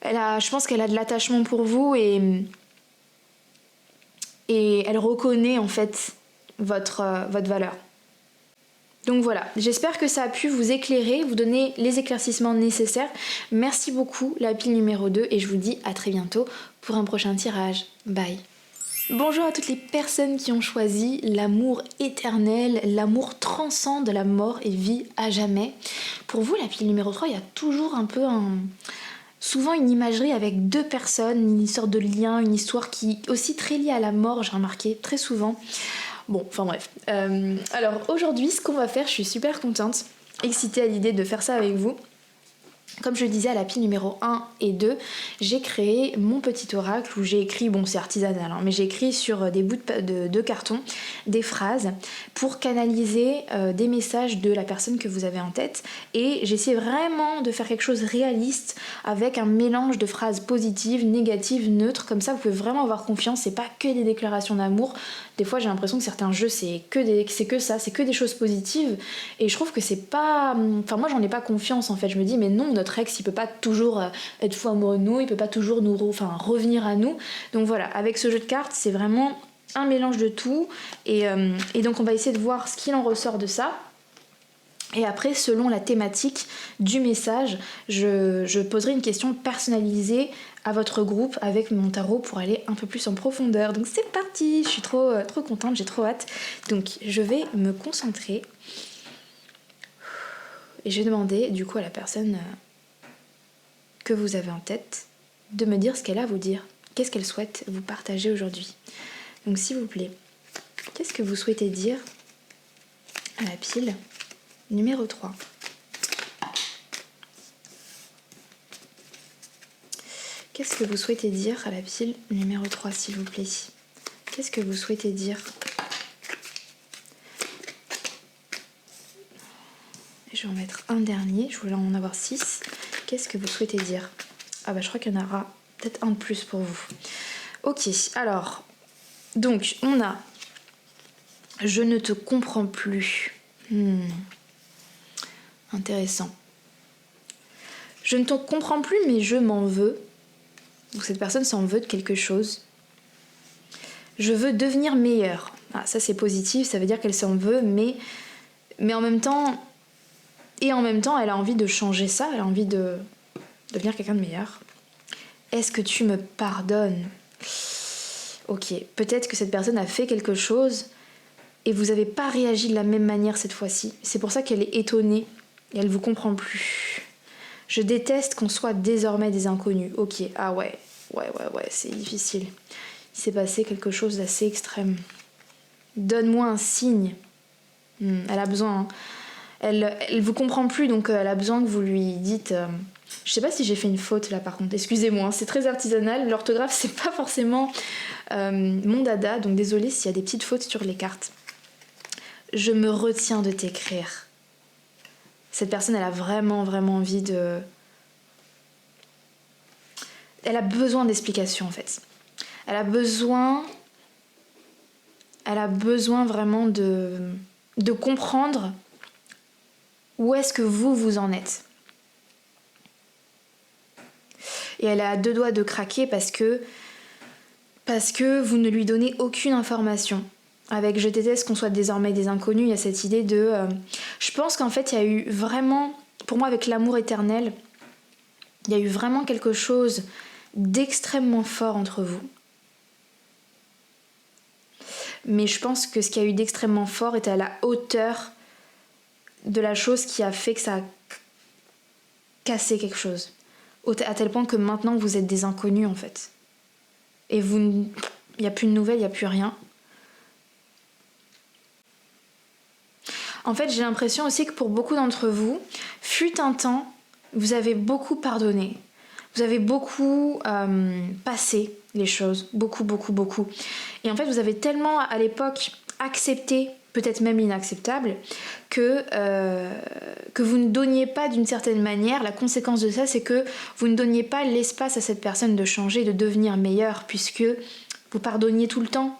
je pense qu'elle a de l'attachement pour vous et elle reconnaît en fait votre valeur. Donc voilà, j'espère que ça a pu vous éclairer, vous donner les éclaircissements nécessaires. Merci beaucoup, la pile numéro 2, et je vous dis à très bientôt pour un prochain tirage. Bye. Bonjour à toutes les personnes qui ont choisi l'amour éternel, l'amour transcende la mort et vit à jamais. Pour vous, la pile numéro 3, il y a toujours un peu souvent une imagerie avec deux personnes, une sorte de lien, une histoire qui est aussi très liée à la mort, j'ai remarqué très souvent. Bon, enfin bref. Alors aujourd'hui, ce qu'on va faire, je suis super contente, excitée à l'idée de faire ça avec vous. Comme je le disais à la pile numéro 1 et 2, j'ai créé mon petit oracle où j'ai écrit, bon c'est artisanal, mais j'ai écrit sur des bouts de carton des phrases pour canaliser des messages de la personne que vous avez en tête. Et j'essaie vraiment de faire quelque chose réaliste avec un mélange de phrases positives, négatives, neutres. Comme ça vous pouvez vraiment avoir confiance, c'est pas que des déclarations d'amour. Des fois j'ai l'impression que certains jeux c'est que des choses positives. Et je trouve que c'est pas... Enfin moi j'en ai pas confiance en fait, je me dis mais non, notre ex il peut pas toujours être fou amoureux de nous, il peut pas toujours revenir à nous. Donc voilà, avec ce jeu de cartes c'est vraiment un mélange de tout. Et donc on va essayer de voir ce qu'il en ressort de ça. Et après, selon la thématique du message, je poserai une question personnalisée à votre groupe avec mon tarot pour aller un peu plus en profondeur. Donc c'est parti, je suis trop contente, j'ai trop hâte. Donc je vais me concentrer et je vais demander du coup à la personne que vous avez en tête de me dire ce qu'elle a à vous dire. Qu'est-ce qu'elle souhaite vous partager aujourd'hui? Donc s'il vous plaît, qu'est-ce que vous souhaitez dire à la pile numéro 3? Qu'est-ce que vous souhaitez dire à la pile numéro 3, s'il vous plaît? Qu'est-ce que vous souhaitez dire? Je vais en mettre un dernier, je voulais en avoir 6. Qu'est-ce que vous souhaitez dire? Ah bah je crois qu'il y en aura peut-être un de plus pour vous. Ok, alors, donc on a « Je ne te comprends plus ». Intéressant. Je ne te comprends plus, mais je m'en veux. Donc cette personne s'en veut de quelque chose. Je veux devenir meilleure. Ah, ça c'est positif, ça veut dire qu'elle s'en veut, mais en même temps... Et en même temps, elle a envie de changer ça, elle a envie de devenir quelqu'un de meilleur. Est-ce que tu me pardonnes? Ok, peut-être que cette personne a fait quelque chose et vous n'avez pas réagi de la même manière cette fois-ci. C'est pour ça qu'elle est étonnée et elle vous comprend plus. Je déteste qu'on soit désormais des inconnus. Ok, ah ouais, c'est difficile. Il s'est passé quelque chose d'assez extrême. Donne-moi un signe. Elle a besoin, hein. Elle vous comprend plus, donc elle a besoin que vous lui dites... Je sais pas si j'ai fait une faute là par contre, excusez-moi, c'est très artisanal, l'orthographe c'est pas forcément mon dada, donc désolée s'il y a des petites fautes sur les cartes. Je me retiens de t'écrire. Cette personne, elle a vraiment envie de... Elle a besoin d'explications en fait. Elle a besoin vraiment de comprendre où est-ce que vous en êtes. Et elle a 2 doigts de craquer parce que vous ne lui donnez aucune information. Avec je déteste qu'on soit désormais des inconnus, il y a cette idée de... je pense qu'en fait, il y a eu vraiment, pour moi avec l'amour éternel, il y a eu vraiment quelque chose d'extrêmement fort entre vous. Mais je pense que ce qu'il y a eu d'extrêmement fort était à la hauteur de la chose qui a fait que ça a cassé quelque chose. À tel point que maintenant vous êtes des inconnus en fait. Et il n'y a plus de nouvelles, il n'y a plus rien. En fait, j'ai l'impression aussi que pour beaucoup d'entre vous, fut un temps, vous avez beaucoup pardonné. Vous avez beaucoup passé les choses. Beaucoup. Et en fait, vous avez tellement à l'époque accepté, peut-être même inacceptable, que vous ne donniez pas d'une certaine manière, la conséquence de ça c'est que vous ne donniez pas l'espace à cette personne de changer, de devenir meilleure, puisque vous pardonniez tout le temps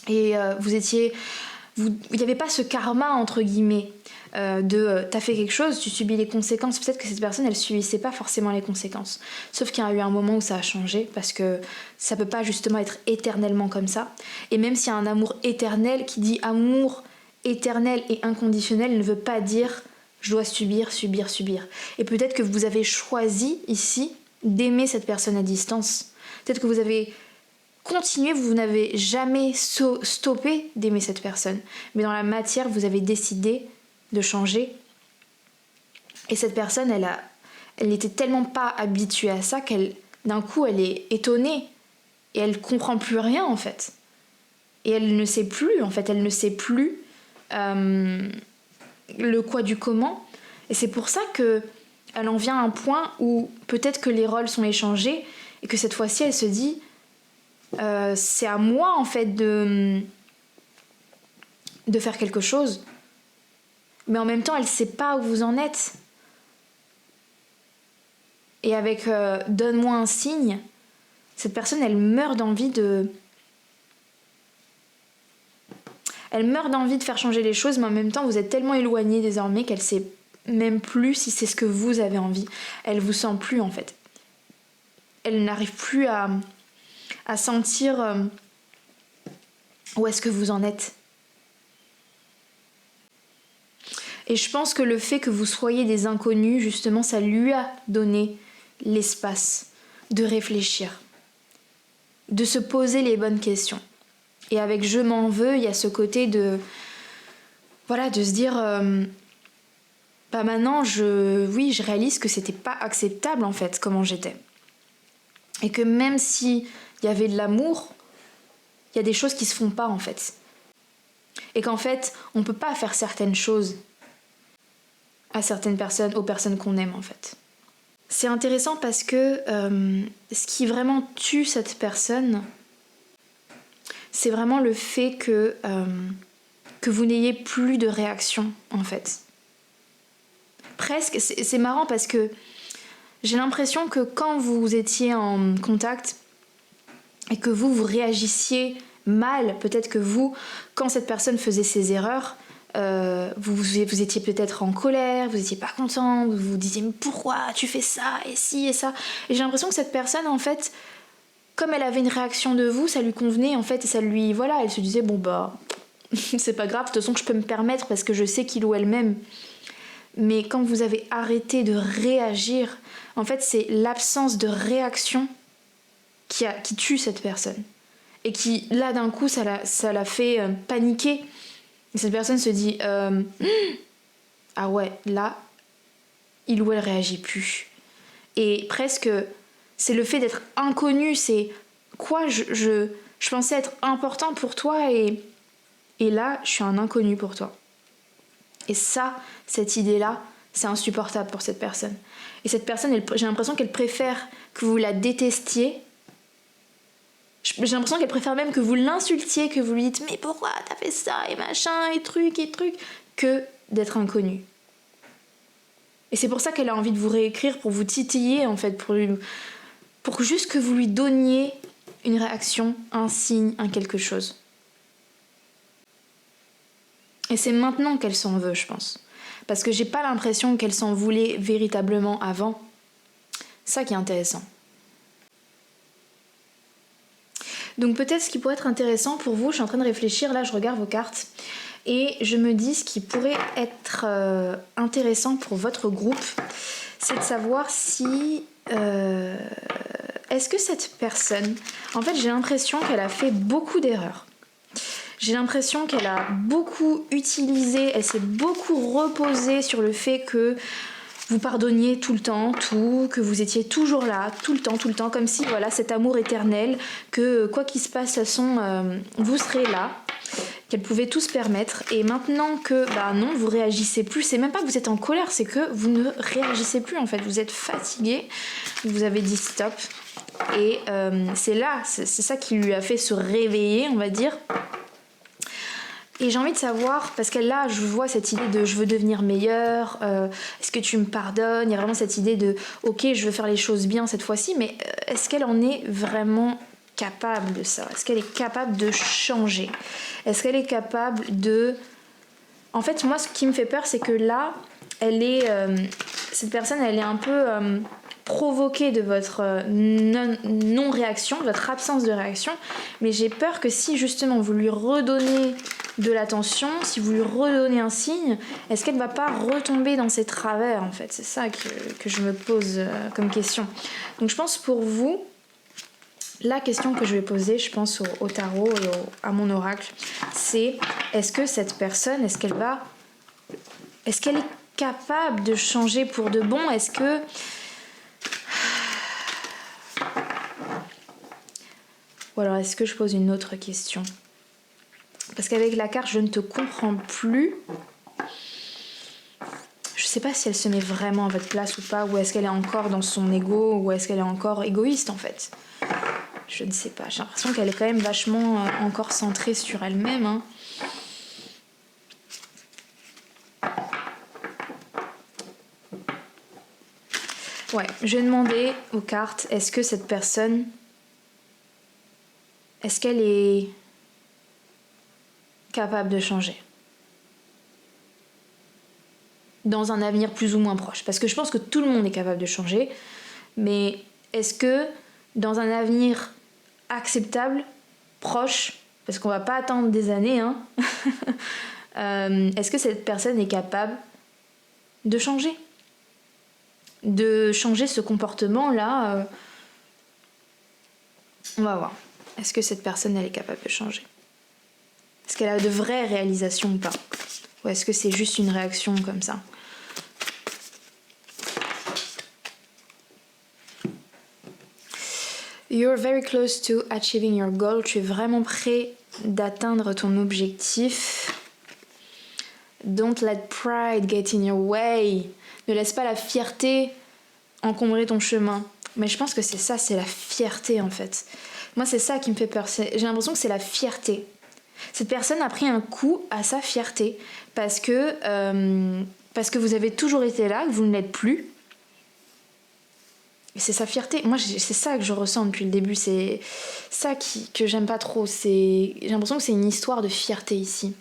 et il n'y avait pas ce karma entre guillemets t'as fait quelque chose, tu subis les conséquences. Peut-être que cette personne elle subissait pas forcément les conséquences, sauf qu'il y a eu un moment où ça a changé parce que ça peut pas justement être éternellement comme ça. Et même s'il y a un amour éternel, qui dit amour éternel et inconditionnel ne veut pas dire je dois subir. Et peut-être que vous avez choisi ici d'aimer cette personne à distance. Peut-être que vous avez continué, vous n'avez jamais stoppé d'aimer cette personne, mais dans la matière vous avez décidé de changer. Et cette personne, elle n'était tellement pas habituée à ça qu'elle, d'un coup, elle est étonnée et elle comprend plus rien en fait. Et elle ne sait plus, en fait, le quoi du comment. Et c'est pour ça que elle en vient à un point où peut-être que les rôles sont échangés et que cette fois-ci, elle se dit c'est à moi en fait de faire quelque chose. Mais en même temps, elle ne sait pas où vous en êtes. Et avec donne-moi un signe, cette personne, elle meurt d'envie de... Elle meurt d'envie de faire changer les choses, mais en même temps, vous êtes tellement éloignés désormais qu'elle ne sait même plus si c'est ce que vous avez envie. Elle vous sent plus, en fait. Elle n'arrive plus à sentir Où est-ce que vous en êtes? Et je pense que le fait que vous soyez des inconnus, justement, ça lui a donné l'espace de réfléchir, de se poser les bonnes questions. Et avec je m'en veux, il y a ce côté de se dire maintenant je réalise que c'était pas acceptable en fait comment j'étais. Et que même si il y avait de l'amour, il y a des choses qui se font pas en fait. Et qu'en fait, on peut pas faire certaines choses à certaines personnes, aux personnes qu'on aime en fait. C'est intéressant parce que ce qui vraiment tue cette personne, c'est vraiment le fait que vous n'ayez plus de réaction en fait. Presque, c'est marrant parce que j'ai l'impression que quand vous étiez en contact et que vous réagissiez mal, peut-être que vous, quand cette personne faisait ses erreurs, vous étiez peut-être en colère, vous étiez pas content, vous vous disiez mais pourquoi tu fais ça et ci et ça. Et j'ai l'impression que cette personne en fait, comme elle avait une réaction de vous, ça lui convenait en fait et ça lui elle se disait bon bah c'est pas grave, de toute façon je peux me permettre parce que je sais qu'il ou elle m'aime. Mais quand vous avez arrêté de réagir, en fait c'est l'absence de réaction qui tue cette personne et qui là d'un coup ça l'a fait paniquer. Et cette personne se dit ah ouais, là il ou elle réagit plus. Et presque c'est le fait d'être inconnu, c'est quoi je pensais être important pour toi et là je suis un inconnu pour toi. Et ça, cette idée-là, c'est insupportable pour cette personne. Et cette personne, j'ai l'impression qu'elle préfère que vous la détestiez. J'ai l'impression qu'elle préfère même que vous l'insultiez, que vous lui dites mais pourquoi t'as fait ça et machin et truc, que d'être inconnu. Et c'est pour ça qu'elle a envie de vous réécrire pour vous titiller en fait, pour juste que vous lui donniez une réaction, un signe, un quelque chose. Et c'est maintenant qu'elle s'en veut, je pense. Parce que j'ai pas l'impression qu'elle s'en voulait véritablement avant. Ça qui est intéressant. Donc peut-être ce qui pourrait être intéressant pour vous, je suis en train de réfléchir, là je regarde vos cartes, et je me dis ce qui pourrait être intéressant pour votre groupe, c'est de savoir si... est-ce que cette personne... En fait j'ai l'impression qu'elle a fait beaucoup d'erreurs. J'ai l'impression qu'elle a beaucoup utilisé, elle s'est beaucoup reposée sur le fait que vous pardonniez tout le temps, que vous étiez toujours là, tout le temps, comme si voilà cet amour éternel, que quoi qu'il se passe, de toute façon, vous serez là, qu'elle pouvait tout se permettre. Et maintenant que non, vous réagissez plus, c'est même pas que vous êtes en colère, c'est que vous ne réagissez plus en fait, vous êtes fatigué, vous avez dit stop. Et c'est ça qui lui a fait se réveiller, on va dire. Et j'ai envie de savoir, parce que là, je vois cette idée de je veux devenir meilleure, est-ce que tu me pardonnes? Il y a vraiment cette idée de ok, je veux faire les choses bien cette fois-ci, mais est-ce qu'elle en est vraiment capable de ça? Est-ce qu'elle est capable de changer? Est-ce qu'elle est capable de... En fait, moi, ce qui me fait peur, c'est que là, cette personne, elle est un peu provoquée de votre non-réaction, de votre absence de réaction, mais j'ai peur que si justement vous lui redonnez de l'attention, si vous lui redonnez un signe, est-ce qu'elle ne va pas retomber dans ses travers en fait? C'est ça que je me pose comme question. Donc je pense pour vous, la question que je vais poser, je pense au tarot et à mon oracle, c'est est-ce que cette personne, est-ce qu'elle est capable de changer pour de bon? Est-ce que... Ou alors est-ce que je pose une autre question? Parce qu'avec la carte, je ne te comprends plus. Je sais pas si elle se met vraiment à votre place ou pas, ou est-ce qu'elle est encore dans son ego, ou est-ce qu'elle est encore égoïste en fait. Je ne sais pas, j'ai l'impression qu'elle est quand même vachement encore centrée sur elle-même. Hein. Ouais, je vais demander aux cartes, est-ce que cette personne, est-ce qu'elle est capable de changer dans un avenir plus ou moins proche? Parce que je pense que tout le monde est capable de changer, mais est-ce que dans un avenir acceptable, proche, parce qu'on va pas attendre des années, hein. Est-ce que cette personne est capable de changer ce comportement-là? On va voir. Est-ce que cette personne, elle est capable de changer? Est-ce qu'elle a de vraies réalisations ou pas? Ou est-ce que c'est juste une réaction comme ça? You're very close to achieving your goal. Tu es vraiment près d'atteindre ton objectif. Don't let pride get in your way. Ne laisse pas la fierté encombrer ton chemin. Mais je pense que c'est ça, c'est la fierté en fait. Moi, c'est ça qui me fait peur. J'ai l'impression que c'est la fierté. Cette personne a pris un coup à sa fierté parce que vous avez toujours été là, que vous ne l'êtes plus. Et c'est sa fierté. Moi, c'est ça que je ressens depuis le début. C'est ça que j'aime pas trop. J'ai l'impression que c'est une histoire de fierté ici.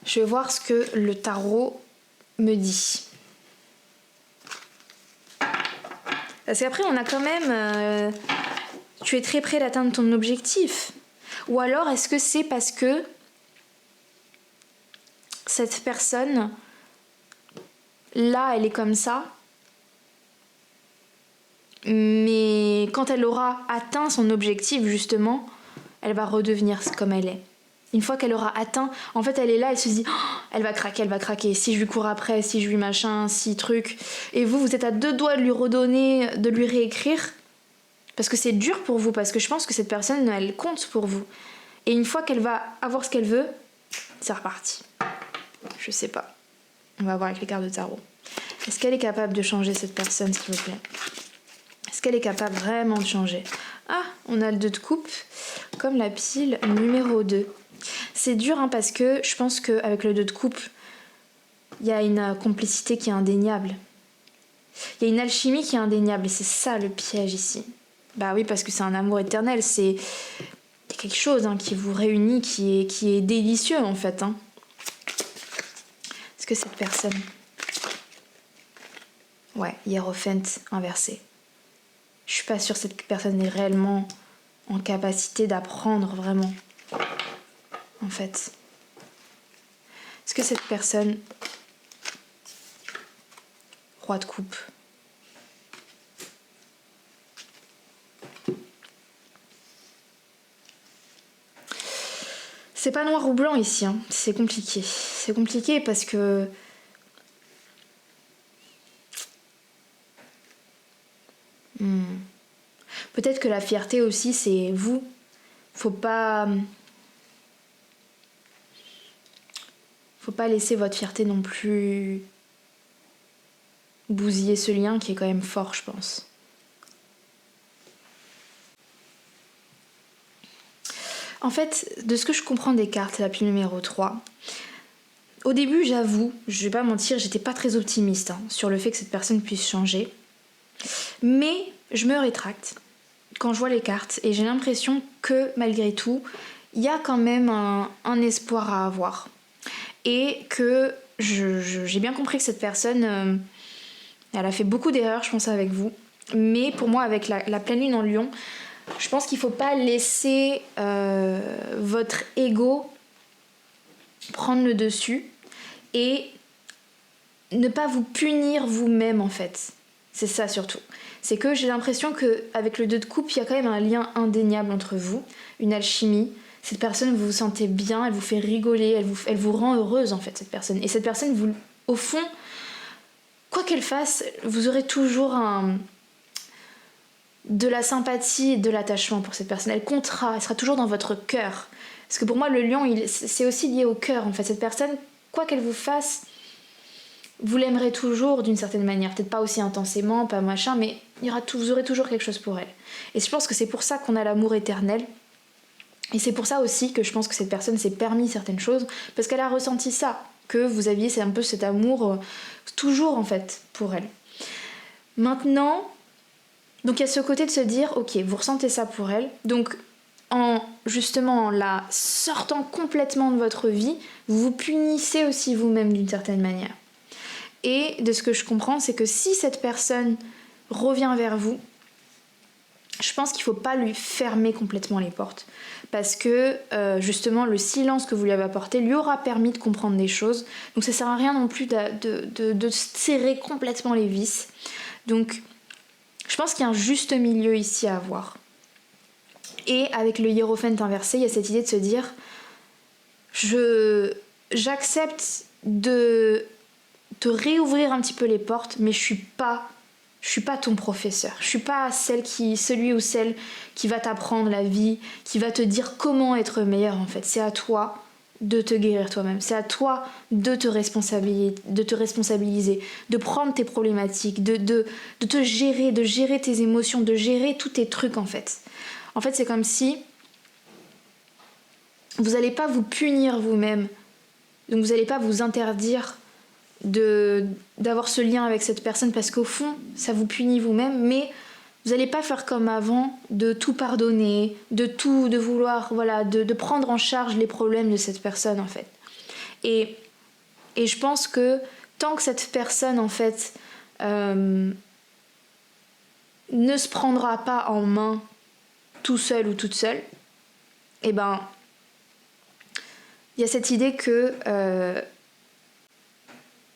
Je vais voir ce que le tarot me dit. Parce qu'après, on a quand même... tu es très près d'atteindre ton objectif. Ou alors, est-ce que c'est parce que cette personne, là, elle est comme ça, mais quand elle aura atteint son objectif, justement, elle va redevenir comme elle est. Une fois qu'elle aura atteint, en fait, elle est là, elle se dit oh, elle va craquer. Si je lui cours après, si je lui machin, si truc. Et vous êtes à 2 doigts de lui redonner, de lui réécrire. Parce que c'est dur pour vous, parce que je pense que cette personne, elle compte pour vous. Et une fois qu'elle va avoir ce qu'elle veut, c'est reparti. Je sais pas. On va voir avec les cartes de tarot. Est-ce qu'elle est capable de changer cette personne, s'il vous plaît? Est-ce qu'elle est capable vraiment de changer? Ah, on a le 2 de coupe, comme la pile numéro 2. C'est dur hein, parce que je pense qu'avec le 2 de coupe, il y a une complicité qui est indéniable. Il y a une alchimie qui est indéniable et c'est ça le piège ici. Bah oui, parce que c'est un amour éternel, c'est quelque chose hein, qui vous réunit, qui est délicieux en fait. Hein. Est-ce que cette personne... Ouais, Hiérophant inversé. Je suis pas sûre que cette personne est réellement en capacité d'apprendre vraiment. En fait. Est-ce que cette personne... Roi de coupe. C'est pas noir ou blanc ici, hein. C'est compliqué. C'est compliqué parce que... Peut-être que la fierté aussi, c'est vous. Faut pas laisser votre fierté non plus bousiller ce lien qui est quand même fort, je pense. En fait, de ce que je comprends des cartes, la pile numéro 3, au début, j'avoue, je vais pas mentir, j'étais pas très optimiste hein, sur le fait que cette personne puisse changer. Mais je me rétracte quand je vois les cartes et j'ai l'impression que malgré tout, il y a quand même un espoir à avoir. Et que j'ai bien compris que cette personne, elle a fait beaucoup d'erreurs, je pense, avec vous. Mais pour moi, avec la pleine lune en Lion, je pense qu'il ne faut pas laisser votre ego prendre le dessus et ne pas vous punir vous-même, en fait. C'est ça surtout. C'est que j'ai l'impression qu'avec le 2 de coupe, il y a quand même un lien indéniable entre vous, une alchimie. Cette personne, vous vous sentez bien, elle vous fait rigoler, elle vous rend heureuse en fait, cette personne. Et cette personne, vous, au fond, quoi qu'elle fasse, vous aurez toujours de la sympathie et de l'attachement pour cette personne. Elle comptera, elle sera toujours dans votre cœur. Parce que pour moi, le lion, c'est aussi lié au cœur en fait. Cette personne, quoi qu'elle vous fasse, vous l'aimerez toujours d'une certaine manière. Peut-être pas aussi intensément, pas machin, mais vous aurez toujours quelque chose pour elle. Et je pense que c'est pour ça qu'on a l'amour éternel. Et c'est pour ça aussi que je pense que cette personne s'est permis certaines choses, parce qu'elle a ressenti ça, que vous aviez un peu cet amour toujours en fait pour elle. Maintenant, donc il y a ce côté de se dire, ok, vous ressentez ça pour elle, donc justement en la sortant complètement de votre vie, vous vous punissez aussi vous-même d'une certaine manière. Et de ce que je comprends, c'est que si cette personne revient vers vous, je pense qu'il ne faut pas lui fermer complètement les portes. Parce que justement, le silence que vous lui avez apporté lui aura permis de comprendre des choses. Donc ça ne sert à rien non plus de serrer complètement les vis. Donc je pense qu'il y a un juste milieu ici à avoir. Et avec le hiérophante inversé, il y a cette idée de se dire j'accepte de te réouvrir un petit peu les portes, mais je suis pas ton professeur. Je suis pas celui ou celle qui va t'apprendre la vie, qui va te dire comment être meilleur en fait. C'est à toi de te guérir toi-même. C'est à toi de te responsabiliser, de prendre tes problématiques, de te gérer, de gérer tes émotions, de gérer tous tes trucs en fait. En fait, c'est comme si vous n'allez pas vous punir vous-même. Donc vous n'allez pas vous interdire d'avoir ce lien avec cette personne parce qu'au fond ça vous punit vous-même, mais vous n'allez pas faire comme avant, de tout pardonner, de vouloir de prendre en charge les problèmes de cette personne en fait. Et je pense que tant que cette personne en fait ne se prendra pas en main tout seul ou toute seule, et ben il y a cette idée que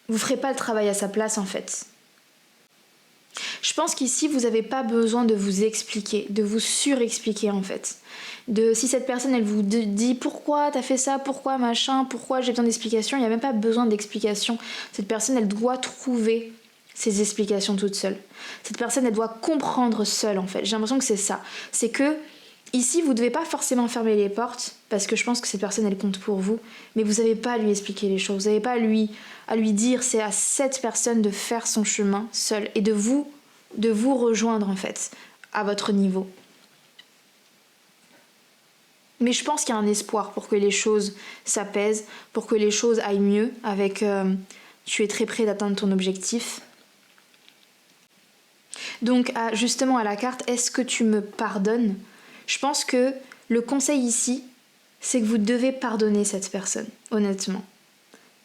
vous ferez pas le travail à sa place en fait. Je pense qu'ici vous n'avez pas besoin de vous expliquer, de vous surexpliquer en fait. Si cette personne elle vous dit pourquoi t'as fait ça, pourquoi machin, pourquoi j'ai besoin d'explications, il n'y a même pas besoin d'explications. Cette personne elle doit trouver ses explications toute seule. Cette personne elle doit comprendre seule en fait. J'ai l'impression que c'est ça. C'est que ici, vous ne devez pas forcément fermer les portes, parce que je pense que cette personne, elle compte pour vous, mais vous n'avez pas à lui expliquer les choses, vous n'avez pas à lui dire, c'est à cette personne de faire son chemin seule, et de vous rejoindre en fait, à votre niveau. Mais je pense qu'il y a un espoir pour que les choses s'apaisent, pour que les choses aillent mieux, avec tu es très près d'atteindre ton objectif. Donc justement à la carte, est-ce que tu me pardonnes ? Je pense que le conseil ici, c'est que vous devez pardonner cette personne, honnêtement.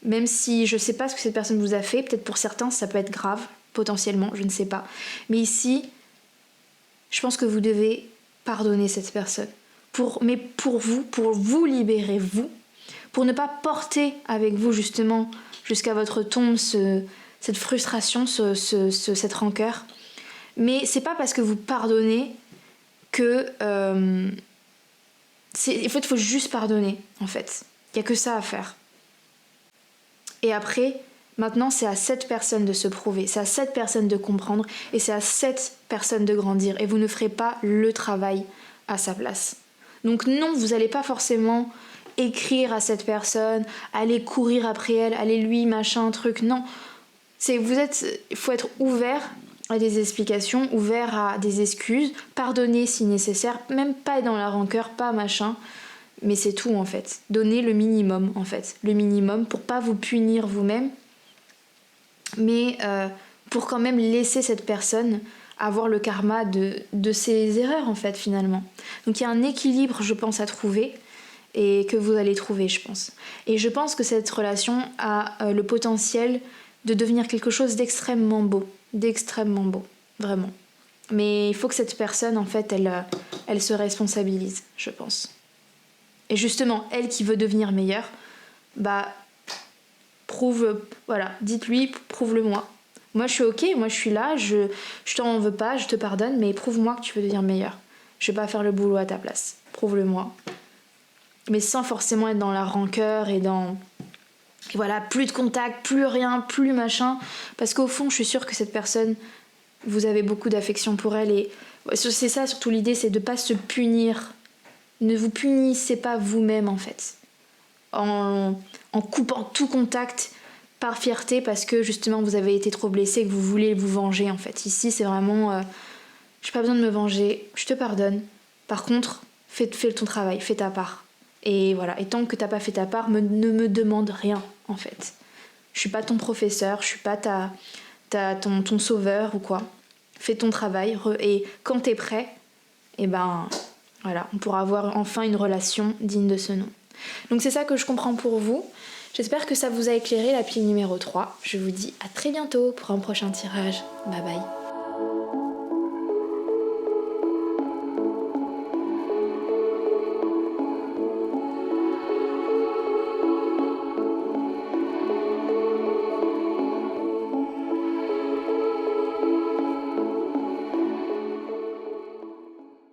Même si je ne sais pas ce que cette personne vous a fait, peut-être pour certains ça peut être grave, potentiellement, je ne sais pas. Mais ici, je pense que vous devez pardonner cette personne. Mais pour vous libérer, vous, pour ne pas porter avec vous justement jusqu'à votre tombe cette frustration, cette rancœur. Mais c'est pas parce que vous pardonnez que il faut juste pardonner en fait. Il n'y a que ça à faire. Et après, maintenant c'est à cette personne de se prouver, c'est à cette personne de comprendre et c'est à cette personne de grandir. Et vous ne ferez pas le travail à sa place. Donc non, vous n'allez pas forcément écrire à cette personne, aller courir après elle, aller lui machin truc. Non, il faut être ouvert à des explications, ouvert à des excuses, pardonner si nécessaire, même pas dans la rancœur, pas machin, mais c'est tout en fait. Donner le minimum en fait, le minimum pour pas vous punir vous-même, mais pour quand même laisser cette personne avoir le karma de ses erreurs en fait finalement. Donc il y a un équilibre je pense à trouver et que vous allez trouver je pense. Et je pense que cette relation a le potentiel de devenir quelque chose d'extrêmement beau, vraiment. Mais il faut que cette personne en fait elle se responsabilise je pense. Et justement elle qui veut devenir meilleure, dites-lui prouve-le moi. Moi je suis ok, moi je suis là, je t'en veux pas, je te pardonne, mais prouve-moi que tu veux devenir meilleur. Je vais pas faire le boulot à ta place, prouve-le moi. Mais sans forcément être dans la rancœur et voilà, plus de contact, plus rien, plus machin. Parce qu'au fond, je suis sûre que cette personne, vous avez beaucoup d'affection pour elle. Et c'est ça, surtout l'idée, c'est de pas se punir. Ne vous punissez pas vous-même, en fait. En coupant tout contact par fierté parce que, justement, vous avez été trop blessé et que vous voulez vous venger, en fait. Ici, c'est vraiment... j'ai pas besoin de me venger, je te pardonne. Par contre, fais ton travail, fais ta part. Et voilà, et tant que t'as pas fait ta part, ne me demande rien en fait. Je suis pas ton professeur, je suis pas ton sauveur ou quoi. Fais ton travail et quand t'es prêt, et voilà, on pourra avoir enfin une relation digne de ce nom. Donc c'est ça que je comprends pour vous. J'espère que ça vous a éclairé la pile numéro 3. Je vous dis à très bientôt pour un prochain tirage. Bye bye.